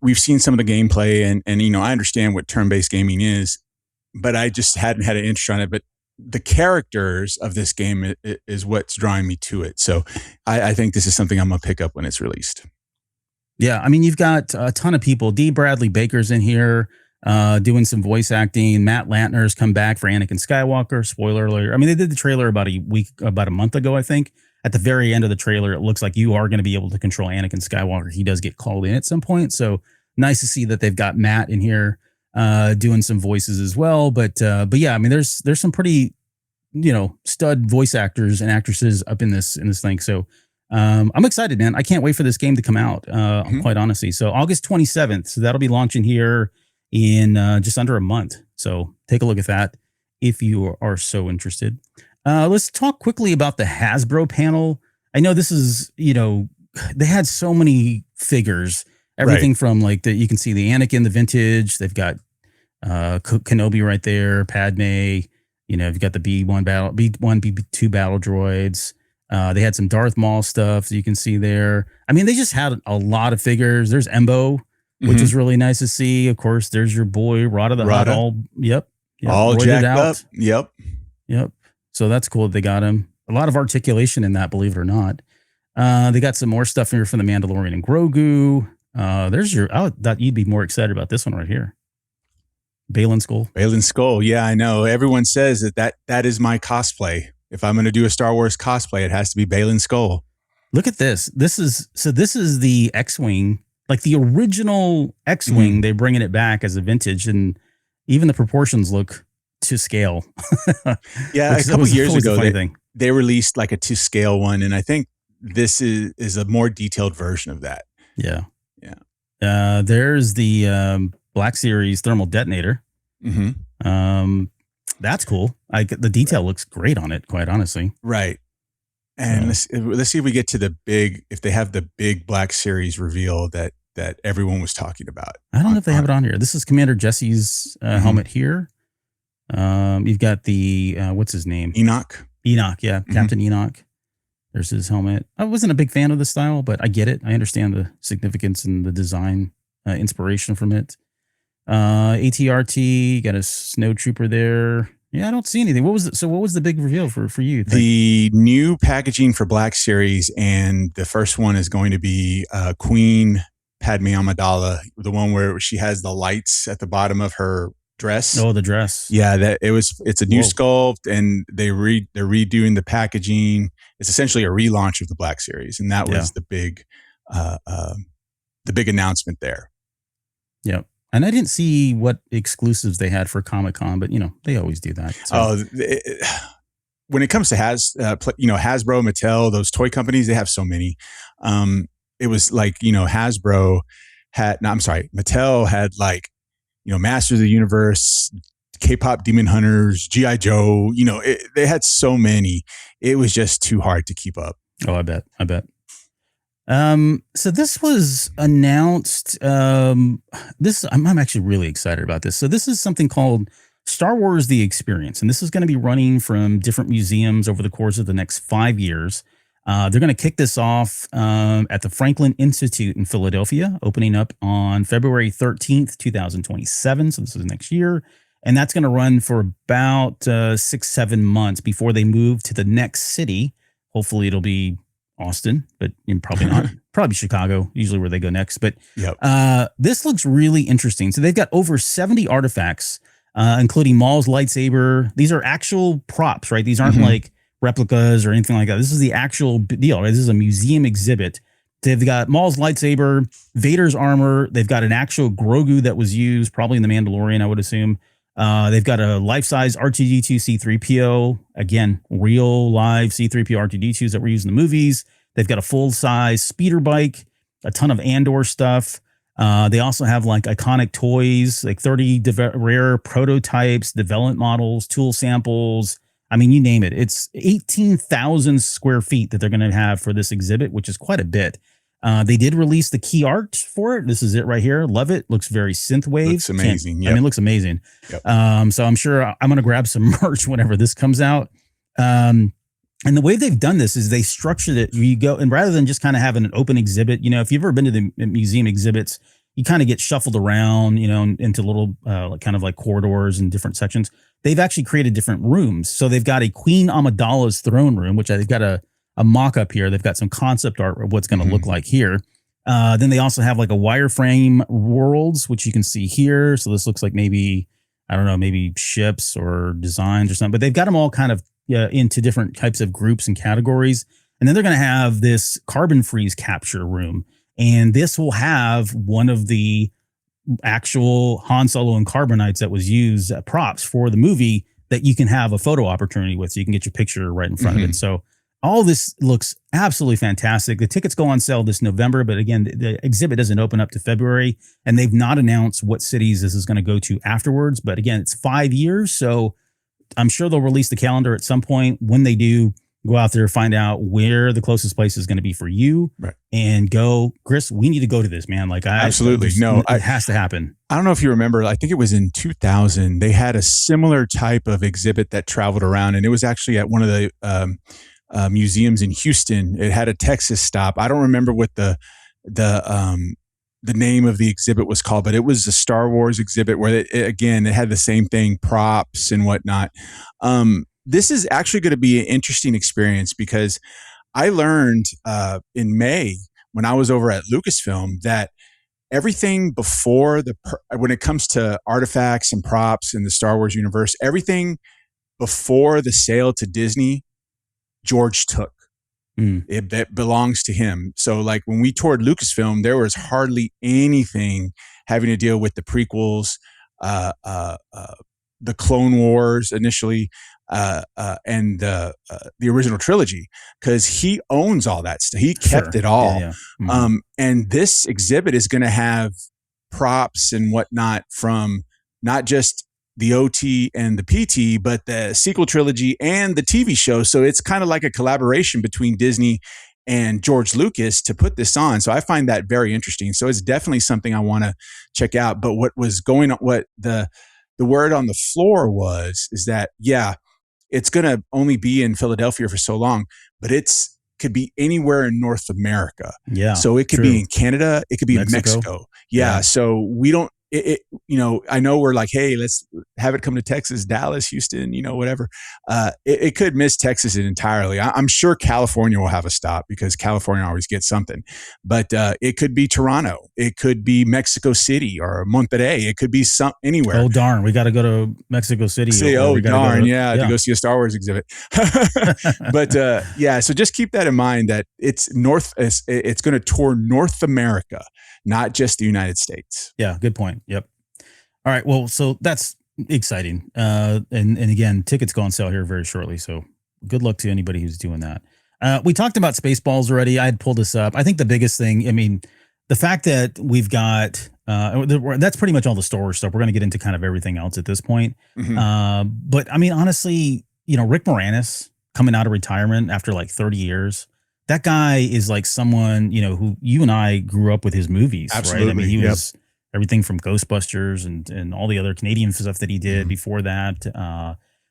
We've seen some of the gameplay and I understand what turn-based gaming is, but I just hadn't had an interest on it. But the characters of this game is what's drawing me to it. So I think this is something I'm going to pick up when it's released. Yeah. I mean, you've got a ton of people. D. Bradley Baker's in here doing some voice acting. Matt Lantner's come back for Anakin Skywalker. Spoiler alert. I mean, they did the trailer about a month ago, I think. At the very end of the trailer, it looks like you are going to be able to control Anakin Skywalker. He does get called in at some point. So nice to see that they've got Matt in here doing some voices as well. But yeah, I mean, there's some pretty, stud voice actors and actresses up in this thing. So I'm excited, man. I can't wait for this game to come out, quite honestly. So August 27th. So that'll be launching here in just under a month. So take a look at that if you are so interested. Let's talk quickly about the Hasbro panel. I know this is, they had so many figures, everything from like you can see the Anakin, the vintage. They've got Kenobi right there, Padme. You've got the B1, B2 battle droids. They had some Darth Maul stuff that you can see there. I mean, they just had a lot of figures. There's Embo, which is really nice to see. Of course, there's your boy Rada the Hutt. All jacked up. Yep. So that's cool that they got him. A lot of articulation in that, believe it or not. They got some more stuff here from the Mandalorian and Grogu. I thought you'd be more excited about this one right here. Baylan Skoll. Yeah, I know. Everyone says that is my cosplay. If I'm going to do a Star Wars cosplay, it has to be Baylan Skoll. Look at this. This is the X-Wing, like the original X-Wing. They're bringing it back as a vintage, and even the proportions look to scale. Yeah, a couple years ago they released like a to scale one, and I think this is a more detailed version of that. Yeah. There's the Black Series thermal detonator. That's cool. The detail looks great on it, quite honestly. Right. And let's see if we get to if they have the big Black Series reveal that everyone was talking about. I don't know if they have it on here. This is Commander Jesse's helmet here. You've got the what's his name? Enoch, yeah, Captain Enoch. There's his helmet. I wasn't a big fan of the style, but I get it. I understand the significance and the design inspiration from it. ATRT, got a snow trooper there. Yeah, I don't see anything. What was the big reveal for you? The new packaging for Black Series, and the first one is going to be Queen Padme Amidala, the one where she has the lights at the bottom of her dress. Oh, the dress. Yeah, it's a new Whoa. sculpt, and they're redoing the packaging. It's essentially a relaunch of the Black Series, and that was the big announcement there. Yep. And I didn't see what exclusives they had for Comic-Con, but they always do that. So. When it comes to Hasbro, Mattel, those toy companies, they have so many. It was like, Mattel had like, Masters of the Universe, K-pop Demon Hunters, G.I. Joe, they had so many. It was just too hard to keep up. Oh, I bet. So this was announced. I'm actually really excited about this. So this is something called Star Wars The Experience, and this is going to be running from different museums over the course of the next 5 years. They're going to kick this off at the Franklin Institute in Philadelphia, opening up on February 13th, 2027. So this is next year. And that's going to run for about 6-7 months before they move to the next city. Hopefully it'll be Austin, but probably not. Probably Chicago, usually where they go next. But this looks really interesting. So they've got over 70 artifacts, including Maul's lightsaber. These are actual props, right? These aren't like replicas or anything like that. This is the actual deal, right? This is a museum exhibit. They've got Maul's lightsaber, Vader's armor. They've got an actual Grogu that was used probably in The Mandalorian, I would assume. They've got a life-size R2-D2 C-3PO. Again, real live C-3PO R2-D2s that were used in the movies. They've got a full-size speeder bike, a ton of Andor stuff. They also have like iconic toys, like 30 rare prototypes, development models, tool samples. I mean, you name it. It's 18,000 square feet that they're going to have for this exhibit, which is quite a bit. They did release the key art for it. This is it right here. Love it. Looks very synthwave. Looks amazing. I mean, it looks amazing. Yep. So I'm sure I'm going to grab some merch whenever this comes out. And the way they've done this is they structured it. You go, and rather than just kind of having an open exhibit, if you've ever been to the museum exhibits, you kind of get shuffled around, into little kind of like corridors and different sections. They've actually created different rooms. So they've got a Queen Amidala's throne room, which they've got a mock-up here. They've got some concept art of what's going to look like here. Then they also have like a wireframe worlds, which you can see here. So this looks like maybe, I don't know, maybe ships or designs or something. But they've got them all kind of into different types of groups and categories. And then they're going to have this carbon freeze capture room. And this will have one of the actual Han Solo and Carbonites that was used props for the movie that you can have a photo opportunity with. So you can get your picture right in front of it. So all this looks absolutely fantastic. The tickets go on sale this November, but again, the exhibit doesn't open up to February, and they've not announced what cities this is going to go to afterwards. But again, it's 5 years, so I'm sure they'll release the calendar at some point. When they do, go out there, find out where the closest place is going to be for you, and go. Chris, we need to go to this, man. Like, absolutely, it has to happen. I don't know if you remember. I think it was in 2000. They had a similar type of exhibit that traveled around, and it was actually at one of the museums in Houston. It had a Texas stop. I don't remember what the name of the exhibit was called, but it was a Star Wars exhibit where it had the same thing, props and whatnot. This is actually going to be an interesting experience because I learned in May when I was over at Lucasfilm that everything before when it comes to artifacts and props in the Star Wars universe, everything before the sale to Disney, George took. It belongs to him. So like when we toured Lucasfilm, there was hardly anything having to deal with the prequels, the Clone Wars initially, and the original trilogy, because he owns all that stuff. He kept it all. Yeah. And this exhibit is going to have props and whatnot from not just the OT and the PT, but the sequel trilogy and the TV show. So it's kind of like a collaboration between Disney and George Lucas to put this on. So I find that very interesting. So it's definitely something I want to check out. But what was going on, what the word on the floor is that, it's going to only be in Philadelphia for so long, but could be anywhere in North America. Yeah. So it could be in Canada. It could be in Mexico. Yeah. So we don't I know we're like, hey, let's have it come to Texas, Dallas, Houston, whatever. It could miss Texas entirely. I'm sure California will have a stop because California always gets something. But it could be Toronto. It could be Mexico City or Monterrey. It could be anywhere. Oh, darn. We got to go to Mexico City. Oh, darn. To go see a Star Wars exhibit. But so just keep that in mind that it's going to tour North America, not just the United States. Yeah, good point. Yep. All right. Well, so that's exciting. And again, tickets go on sale here very shortly. So good luck to anybody who's doing that. We talked about Spaceballs already. I had pulled this up. I think the biggest thing, I mean, the fact that we've got, that's pretty much all the Star Wars stuff. We're going to get into kind of everything else at this point. Mm-hmm. But I mean, honestly, Rick Moranis coming out of retirement after like 30 years, that guy is like someone, who you and I grew up with his movies. Absolutely. Right? I mean, he was everything from Ghostbusters and all the other Canadian stuff that he did before that.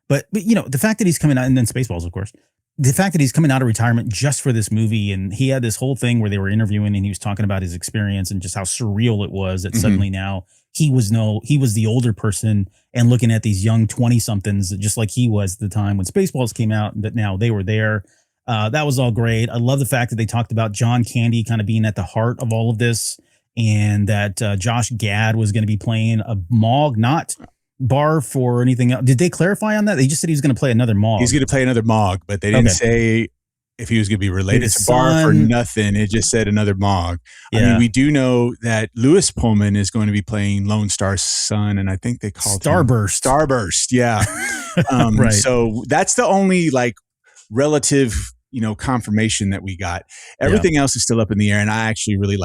But the fact that he's coming out, and then Spaceballs, of course, the fact that he's coming out of retirement just for this movie, and he had this whole thing where they were interviewing and he was talking about his experience and just how surreal it was that suddenly now he was the older person and looking at these young 20 somethings just like he was at the time when Spaceballs came out, and that now they were there. That was all great. I love the fact that they talked about John Candy kind of being at the heart of all of this, and that Josh Gad was going to be playing a Mog, not Barf or anything else. Did they clarify on that? They just said he was going to play another Mog. He's going to play another Mog, but they didn't say if he was going to be related to Barf or nothing. It just said another Mog. Yeah. I mean, we do know that Lewis Pullman is going to be playing Lone Star's son, and I think they called Starburst. him Starburst, yeah. Right. So that's the only relative confirmation that we got. Everything else is still up in the air, and I actually really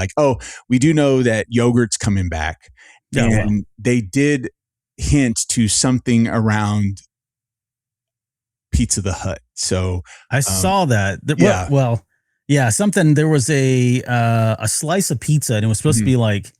we do know that Yogurt's coming back, and they did hint to something around Pizza the Hut. So I saw that. Something. There was a slice of pizza, and it was supposed to be like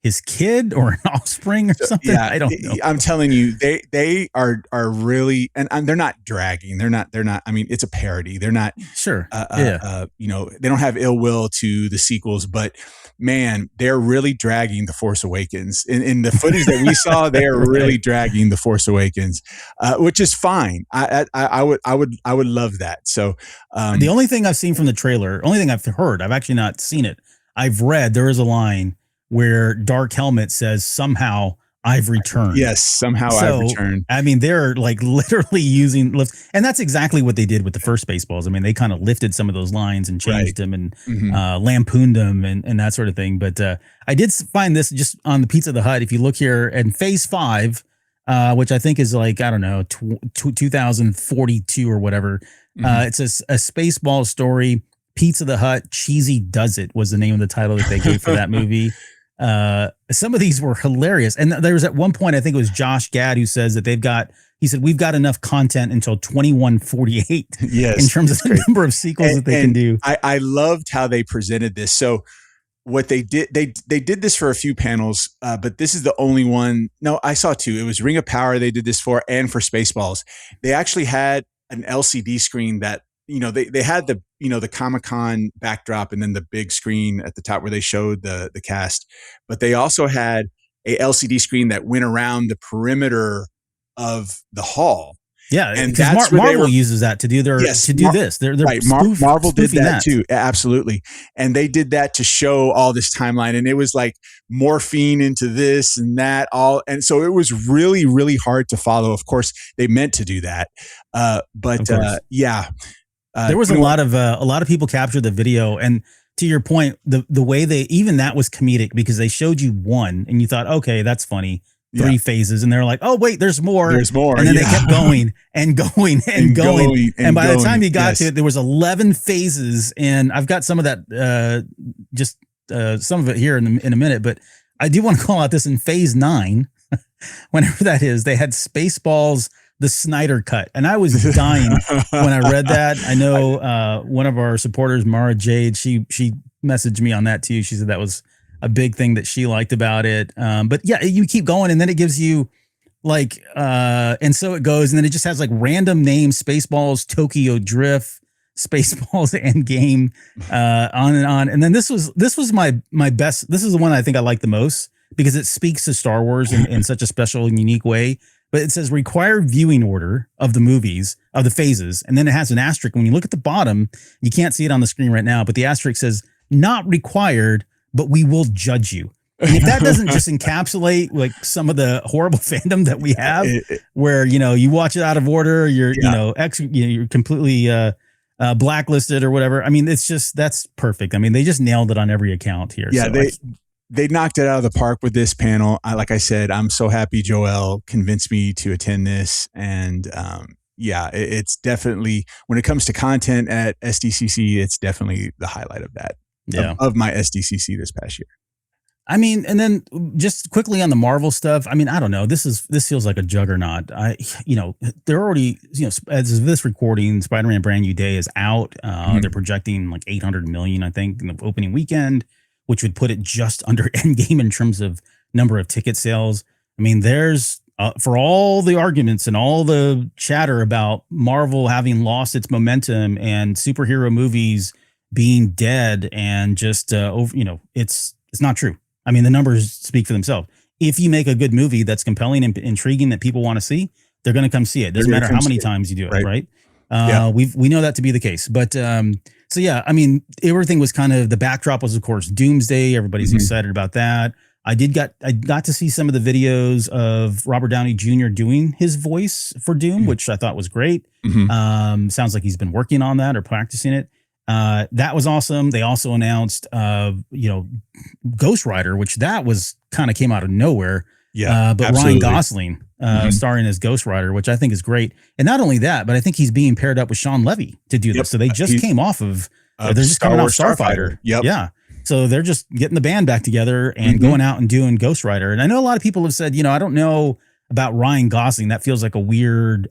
his kid or an offspring or something. Yeah, I don't know. I'm telling you, they are really, and they're not dragging. They're not. I mean, it's a parody. They're not. Sure. They don't have ill will to the sequels, but man, they're really dragging The Force Awakens. In the footage that we saw, they are really dragging The Force Awakens, which is fine. I would love that. So the only thing I've seen from the trailer, only thing I've heard, I've actually not seen it. I've read there is a line where Dark Helmet says, somehow I've returned. Yes, somehow I've returned. I mean, they're like literally using lifts. And that's exactly what they did with the first Spaceballs. I mean, they kind of lifted some of those lines and changed them and lampooned them and that sort of thing. But I did find this just on the Pizza the Hut. If you look here in Phase 5, which I think is like, I don't know, 2042 or whatever. It's a Spaceball story. Pizza the Hut, Cheesy Does It was the name of the title that they gave for that movie. Some of these were hilarious. And there was at one point, I think it was Josh Gad who says that he said, we've got enough content until 2148 in terms of the number of sequels that they can do. I loved how they presented this. So what they did, they did this for a few panels, but this is the only one. No, I saw two. It was Ring of Power they did this for, and for Spaceballs. They actually had an LCD screen that, they had the Comic-Con backdrop and then the big screen at the top where they showed the cast, but they also had a LCD screen that went around the perimeter of the hall. Yeah, and that's Marvel uses that to do this. They're right. Marvel did that too, absolutely, and they did that to show all this timeline, and it was like morphine into this and that all, and so it was really, really hard to follow. Of course, they meant to do that, but there was a lot of people captured the video, and to your point, the way that was comedic because they showed you one, and you thought, okay, that's funny. 3 phases, and they're like, oh wait, there's more, and then they kept going and going and going, and by the time you got to it, there was 11 phases, and I've got some of that, some of it here in a minute, but I do want to call out this in Phase 9, whenever that is, they had Spaceballs, the Snyder Cut, and I was dying when I read that. I know one of our supporters, Mara Jade, she messaged me on that too. She said that was a big thing that she liked about it. But yeah, you keep going, and then it gives you like, and so it goes, and then it just has like random names: Spaceballs, Tokyo Drift, Spaceballs Endgame, on and on. And then this was my best. This is the one I think I like the most. because it speaks to Star Wars in such a special and unique way. But it says required viewing order of the movies, of the phases. And then it has an asterisk. When you look at the bottom, you can't see it on the screen right now, but the asterisk says not required, but we will judge you. And if that doesn't just encapsulate like some of the horrible fandom that we have, where, you know, you watch it out of order, you're completely blacklisted or whatever. I mean, that's perfect. I mean, they just nailed it on every account here. Yeah, so they knocked it out of the park with this panel. Like I said, I'm so happy Joel convinced me to attend this. And it's definitely, when it comes to content at SDCC, it's definitely the highlight of that, of my SDCC this past year. I mean, and then just quickly on the Marvel stuff. I mean, I don't know. This feels like a juggernaut. They're already, as of this recording, Spider-Man Brand New Day is out. They're projecting like 800 million, I think, in the opening weekend, which would put it just under Endgame in terms of number of ticket sales. I mean, there's for all the arguments and all the chatter about Marvel having lost its momentum and superhero movies being dead and just it's not true. I mean, the numbers speak for themselves. If you make a good movie that's compelling and intriguing that people want to see, they're going to come see it. Doesn't matter how many times you do it, right? We know that to be the case. But so yeah, I mean, everything was kind of, the backdrop was of course Doomsday. Everybody's excited about that. I got to see some of the videos of Robert Downey Jr. doing his voice for Doom, which I thought was great. Sounds like he's been working on that or practicing it. That was awesome. They also announced, Ghost Rider, which that was kind of came out of nowhere. Yeah, but absolutely. Ryan Gosling starring as Ghost Rider, which I think is great. And not only that, but I think he's being paired up with Sean Levy to do this. So they just came off of, they're just coming off Starfighter. Yep. Yeah. So they're just getting the band back together and going out and doing Ghost Rider. And I know a lot of people have said, I don't know about Ryan Gosling. That feels like a weird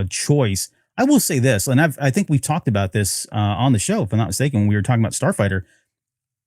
choice. I will say this, and I think we've talked about this on the show, if I'm not mistaken, when we were talking about Starfighter.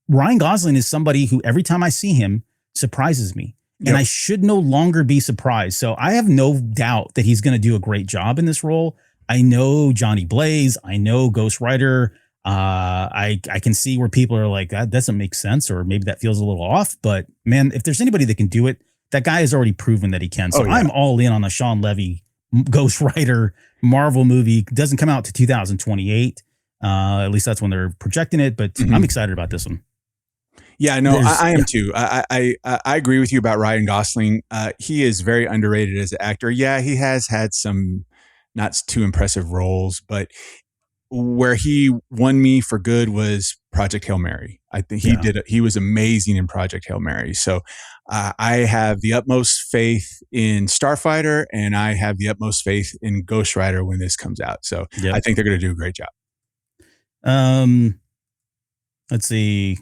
Ryan Gosling is somebody who every time I see him surprises me. Yep. And I should no longer be surprised. So I have no doubt that he's going to do a great job in this role. I know Johnny Blaze. I know Ghost Rider. I can see where people are like, that doesn't make sense, or maybe that feels a little off. But man, if there's anybody that can do it, that guy has already proven that he can. So I'm all in on a Sean Levy Ghost Rider Marvel movie. Doesn't come out to 2028. At least that's when they're projecting it. But I'm excited about this one. Yeah, no, I am too. I agree with you about Ryan Gosling. He is very underrated as an actor. Yeah, he has had some not too impressive roles, but where he won me for good was Project Hail Mary. I think he was amazing in Project Hail Mary. So I have the utmost faith in Starfighter, and I have the utmost faith in Ghost Rider when this comes out. So I think they're going to do a great job. Let's see.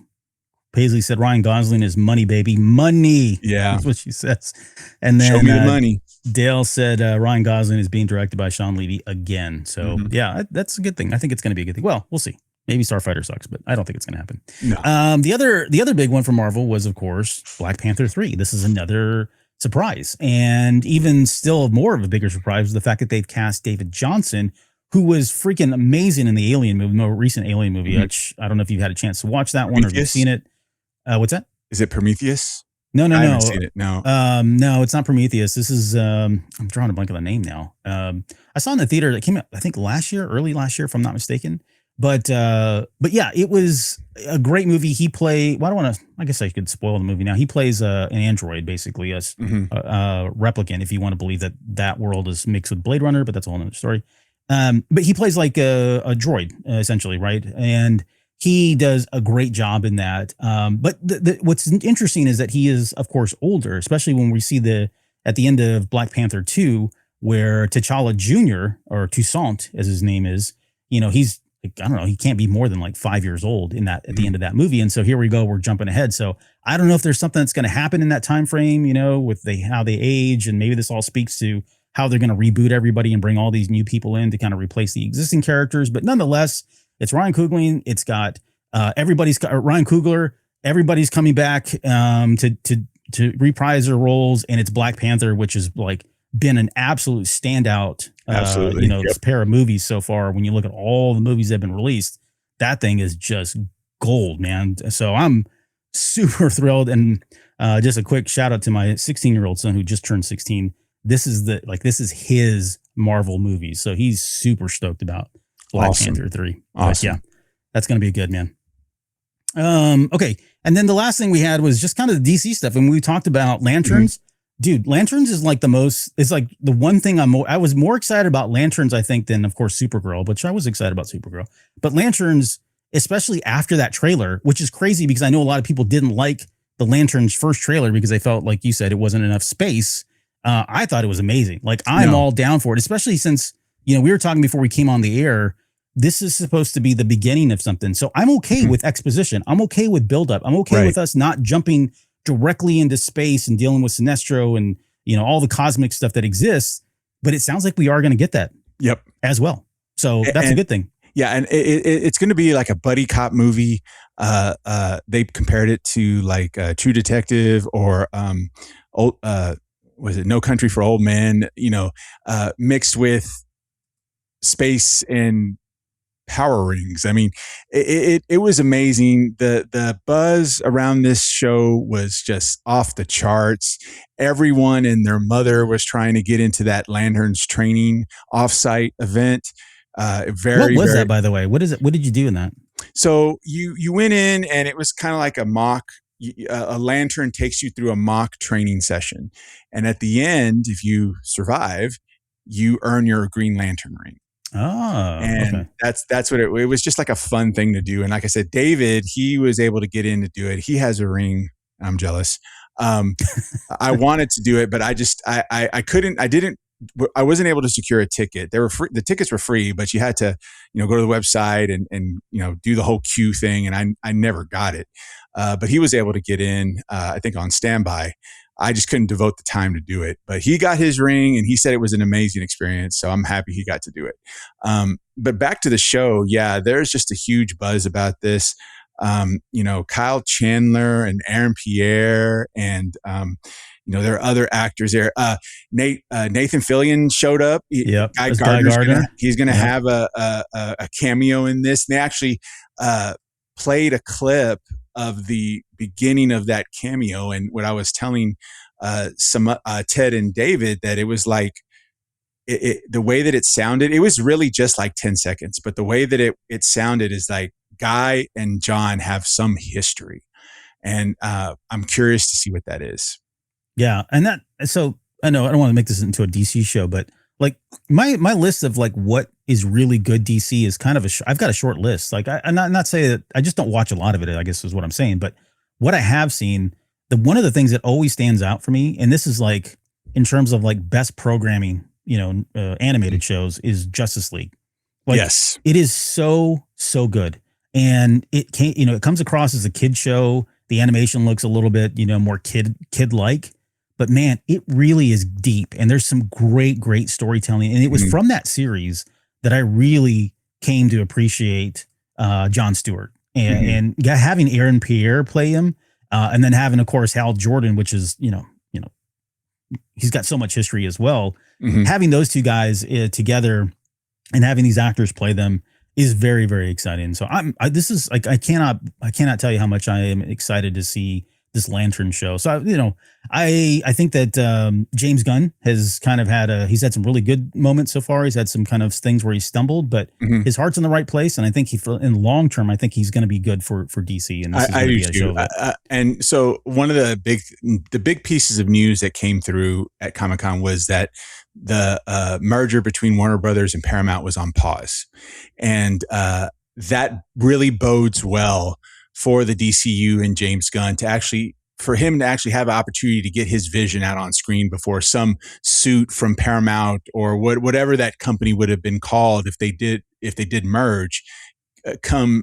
Paisley said Ryan Gosling is money, baby. Money. Yeah. That's what she says. And then show me the money. Dale said Ryan Gosling is being directed by Sean Levy again. So yeah, that's a good thing. I think it's going to be a good thing. Well, we'll see. Maybe Starfighter sucks, but I don't think it's going to happen. No. The other big one for Marvel was, of course, Black Panther 3. This is another surprise. And even still more of a bigger surprise was the fact that they've cast David Johnson, who was freaking amazing in the Alien movie, more recent Alien movie. Which I don't know if you've had a chance to watch that one or if you've seen it. What's that? Is it Prometheus? No. I haven't seen it. No. No, it's not Prometheus. This is I'm drawing a blank on the name now. I saw in the theater that came out, I think early last year, if I'm not mistaken. But yeah, it was a great movie. He played, I guess I could spoil the movie now. He plays an android, basically, as a replicant, if you want to believe that world is mixed with Blade Runner, but that's a whole other story. But he plays like a droid, essentially, right? And he does a great job in that. But what's interesting is that he is, of course, older, especially when we see at the end of Black Panther 2, where T'Challa Jr., or Toussaint, as his name is, he's, I don't know, he can't be more than like 5 years old at the end of that movie. And so here we go, we're jumping ahead. So I don't know if there's something that's going to happen in that time frame, with how they age, and maybe this all speaks to how they're going to reboot everybody and bring all these new people in to kind of replace the existing characters. But nonetheless, it's Ryan Coogler. It's got Ryan Coogler. Everybody's coming back to reprise their roles, and it's Black Panther, which has like been an absolute standout. Pair of movies so far. When you look at all the movies that have been released, that thing is just gold, man. So I'm super thrilled, and Just a quick shout out to my 16-year-old son who just turned 16. This is his Marvel movie, so he's super stoked about Black Panther 3. Awesome. But yeah, that's gonna be good, man. Okay, and then the last thing we had was just kind of the DC stuff, and we talked about Lanterns. Dude, Lanterns is like it's like the one thing I was more excited about Lanterns, I think, than of course Supergirl, which I was excited about Supergirl. But Lanterns, especially after that trailer, which is crazy because I know a lot of people didn't like the Lanterns first trailer because they felt, like you said, it wasn't enough space. I thought it was amazing. Like, I'm all down for it, especially since, we were talking before we came on the air. This is supposed to be the beginning of something. So I'm okay with exposition. I'm okay with buildup. I'm okay with us not jumping directly into space and dealing with Sinestro and, all the cosmic stuff that exists. But it sounds like we are going to get that as well. So that's a good thing. Yeah. And it's going to be like a buddy cop movie. They compared it to like True Detective or was it No Country for Old Men, mixed with space and power rings. I mean, it was amazing. The buzz around this show was just off the charts. Everyone and their mother was trying to get into that Lanterns training offsite event. What was that, by the way? What is it? What did you do in that? So you went in and it was kind of like a mock. A lantern takes you through a mock training session, and at the end, if you survive, you earn your Green Lantern ring. Oh, and that's what it was. Just like a fun thing to do. And like I said, David, he was able to get in to do it. He has a ring. I'm jealous. I wanted to do it, but I couldn't. I wasn't able to secure a ticket. They were free. The tickets were free, but you had to, go to the website and do the whole queue thing. And I never got it. But he was able to get in, I think on standby. I just couldn't devote the time to do it, but he got his ring and he said it was an amazing experience. So I'm happy he got to do it. But back to the show. Yeah, there's just a huge buzz about this. Kyle Chandler and Aaron Pierre and, there are other actors there. Nathan Fillion showed up. Guy Gardner. He's going to have a cameo in this. And they actually played a clip of the beginning of that cameo. And what I was telling Ted and David, that it was like the way that it sounded, it was really just like 10 seconds. But the way that it sounded is like Guy and John have some history. And I'm curious to see what that is. Yeah. And so I know I don't want to make this into a DC show, but like my list of like what is really good DC is kind of I've got a short list. Like I'm not saying that I just don't watch a lot of it, I guess is what I'm saying. But what I have seen, one of the things that always stands out for me, and this is like in terms of like best programming, animated shows, is Justice League. Like, yes, it is so good. And it comes across as a kid show. The animation looks a little bit, more kid-like. But man, it really is deep. And there's some great storytelling. And it was from that series that I really came to appreciate Jon Stewart. And having Aaron Pierre play him, and then having, of course, Hal Jordan, which is, he's got so much history as well. Having those two guys together and having these actors play them is very, very exciting. So I cannot tell you how much I am excited to see this Lantern show. So, I think that James Gunn has kind of he's had some really good moments so far. He's had some kind of things where he stumbled, but his heart's in the right place. And I think in long term, I think he's going to be good for DC. And I do too. And so one of the big pieces of news that came through at Comic-Con was that the merger between Warner Brothers and Paramount was on pause. And that really bodes well for the DCU and James Gunn for him to actually have an opportunity to get his vision out on screen before some suit from Paramount or whatever that company would have been called if they did merge came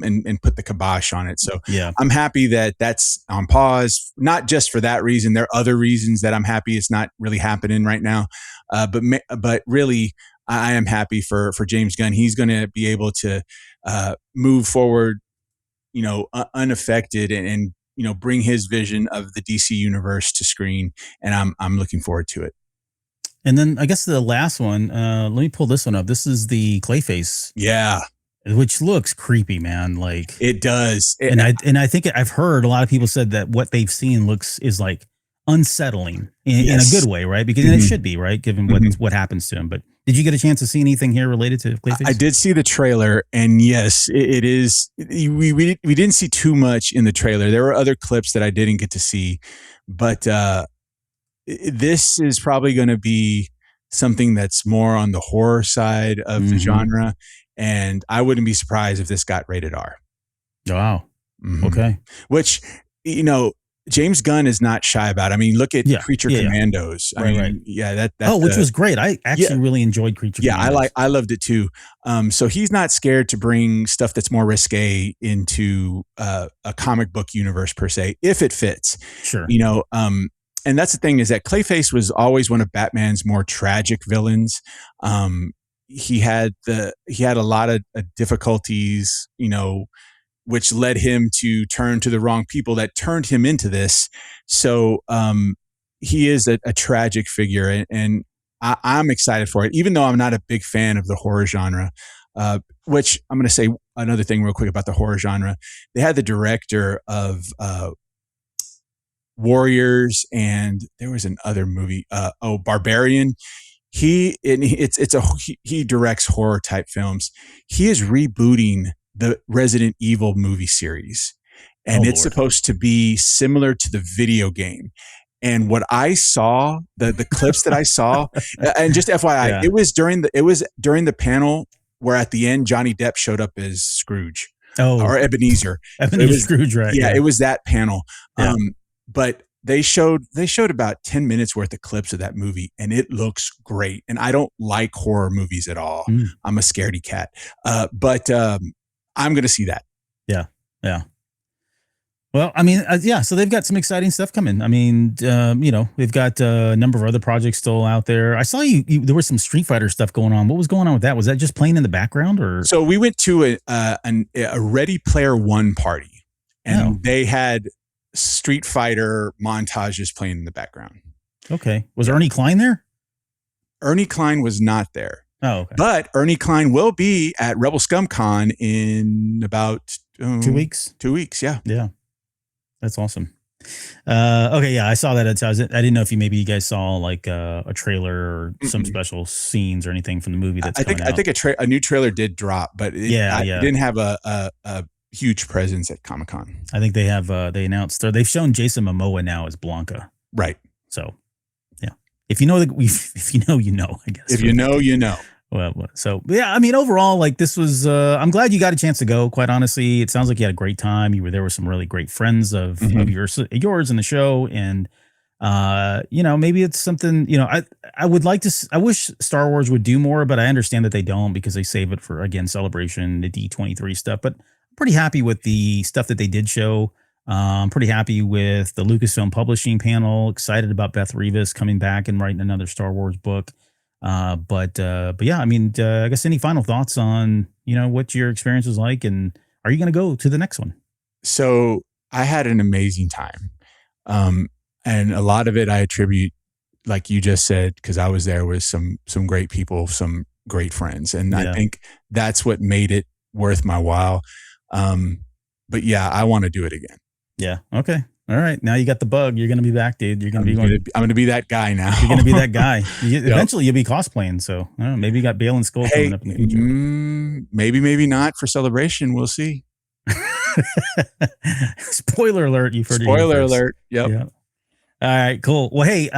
and put the kibosh on it. So I'm happy that that's on pause, not just for that reason. There are other reasons that I'm happy it's not really happening right now. But really, I am happy for James Gunn. He's going to be able to move forward, unaffected and bring his vision of the DC universe to screen. And I'm looking forward to it. And then I guess the last one, let me pull this one up. This is the Clayface. Yeah. which looks creepy, man. Like It does. and I think I've heard a lot of people said that what they've seen is like unsettling in a good way, right? Because it should be, right, given what happens to him. But did you get a chance to see anything here related to Clayface? I did see the trailer, and yes, it is. We didn't see too much in the trailer. There were other clips that I didn't get to see, but this is probably going to be something that's more on the horror side of the genre, and I wouldn't be surprised if this got rated R. Wow. Okay. Which, James Gunn is not shy about. I mean, look at Creature Commandos. Right. Yeah, which was great. I actually really enjoyed Creature Commandos. I loved it too. So he's not scared to bring stuff that's more risque into a comic book universe per se, if it fits. Sure. And that's the thing, is that Clayface was always one of Batman's more tragic villains. He had a lot of difficulties, which led him to turn to the wrong people that turned him into this. So he is a tragic figure, and I'm excited for it, even though I'm not a big fan of the horror genre. Which I'm going to say another thing real quick about the horror genre. They had the director of Warriors, and there was another movie, Barbarian. He directs horror type films. He is rebooting the Resident Evil movie series, and it's supposed to be similar to the video game. And what I saw, the clips that I saw, and just FYI, it was during the panel where at the end Johnny Depp showed up as Scrooge, or Ebenezer. Scrooge, right? Yeah, it was that panel. Yeah. But they showed about 10 minutes worth of clips of that movie, and it looks great. And I don't like horror movies at all. I'm a scaredy cat. But I'm going to see that. Yeah. Well, I mean, so they've got some exciting stuff coming. I mean, they've got a number of other projects still out there. I saw there was some Street Fighter stuff going on. What was going on with that? Was that just playing in the background, or? So we went to a Ready Player One party, and they had Street Fighter montages playing in the background. Okay. Was Ernie Klein there? Ernie Klein was not there. Oh, okay. But Ernie Klein will be at Rebel Scum Con in about 2 weeks. 2 weeks, yeah. Yeah. That's awesome. Okay, yeah, I saw that. I didn't know if you guys saw like a trailer or some special scenes or anything from the movie. I think a new trailer did drop, but it didn't have a huge presence at Comic-Con. I think they have. They announced they've shown Jason Momoa now as Blanca. Right. So, yeah, if you know, if you know, you know. I guess if you know, you know. Well, so yeah, I mean, overall, like this was. I'm glad you got a chance to go. Quite honestly, it sounds like you had a great time. You were there with some really great friends of yours in the show, and maybe it's something. I would like to. I wish Star Wars would do more, but I understand that they don't because they save it for Celebration, the D23 stuff. But I'm pretty happy with the stuff that they did show. I'm pretty happy with the Lucasfilm publishing panel. Excited about Beth Revis coming back and writing another Star Wars book. But yeah, I mean, I guess any final thoughts on, what your experience was like, and are you going to go to the next one? So I had an amazing time. And a lot of it I attribute, like you just said, because I was there with some great people, some great friends. And I think that's what made it worth my while. But yeah, I want to do it again. Yeah. Okay. All right. Now you got the bug. You're going to be back, dude. You're going to be going. I'm going to be that guy now. You're going to be that guy. Eventually you'll be cosplaying. So I don't know, maybe you got Bale and Skull coming up in the future. Maybe not for Celebration. We'll see. Spoiler alert. You've heard it. Spoiler alert. Yep. All right, cool. Well, hey,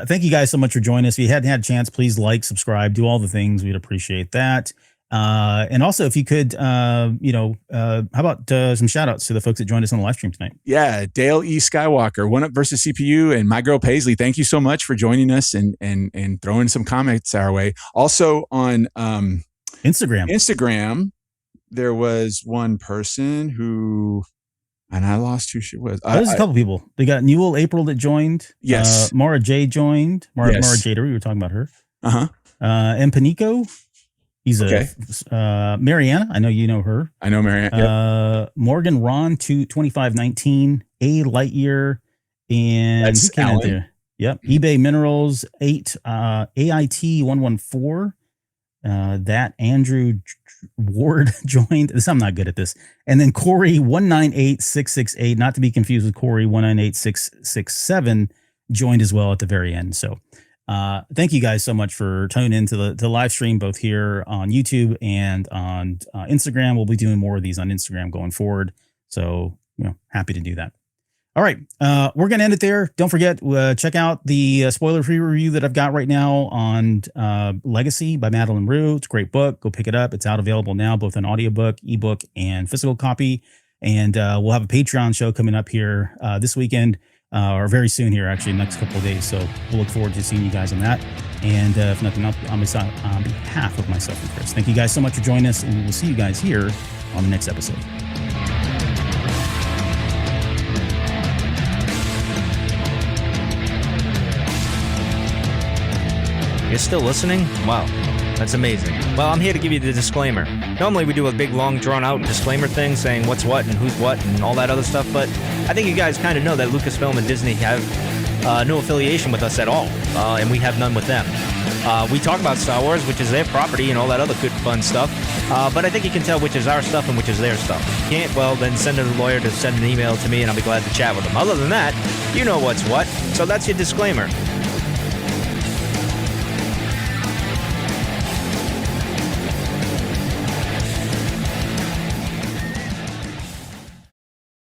thank you guys so much for joining us. If you hadn't had a chance, please like, subscribe, do all the things. We'd appreciate that. And also, if you could, how about some shout outs to the folks that joined us on the live stream tonight? Yeah, Dale E. Skywalker, One Up versus CPU, and my girl Paisley. Thank you so much for joining us and throwing some comments our way. Also on Instagram, there was one person who, and I lost who she was. There's a couple people. They got Newell April that joined. Yes. Mara J joined. Mara Jader, we were talking about her. And Panico. He's Mariana. I know you know her. I know Mariana. Morgan Ron 2519, A Lightyear, and that's Alan. Yep. eBay Minerals 8, AIT 114, that Andrew Ward joined. I'm not good at this. And then Corey 198668, not to be confused with Corey 198667, joined as well at the very end. So thank you guys so much for tuning into the live stream, both here on YouTube and on Instagram. We'll be doing more of these on Instagram going forward. So, happy to do that. All right. We're going to end it there. Don't forget, check out the spoiler-free review that I've got right now on Legacy by Madeline Rue. It's a great book. Go pick it up. It's out available now, both an audiobook, ebook, and physical copy. And we'll have a Patreon show coming up here this weekend, or very soon here, actually, next couple of days. So we'll look forward to seeing you guys on that. And if nothing else, on behalf of myself and Chris, thank you guys so much for joining us. And we will see you guys here on the next episode. You're still listening? Wow, that's amazing. Well, I'm here to give you the disclaimer. Normally we do a big, long, drawn-out disclaimer thing saying what's what and who's what and all that other stuff, but I think you guys kind of know that Lucasfilm and Disney have no affiliation with us at all, and we have none with them. We talk about Star Wars, which is their property, and all that other good, fun stuff, but I think you can tell which is our stuff and which is their stuff. If you can't, well, then send a lawyer to send an email to me, and I'll be glad to chat with them. Other than that, you know what's what, so that's your disclaimer.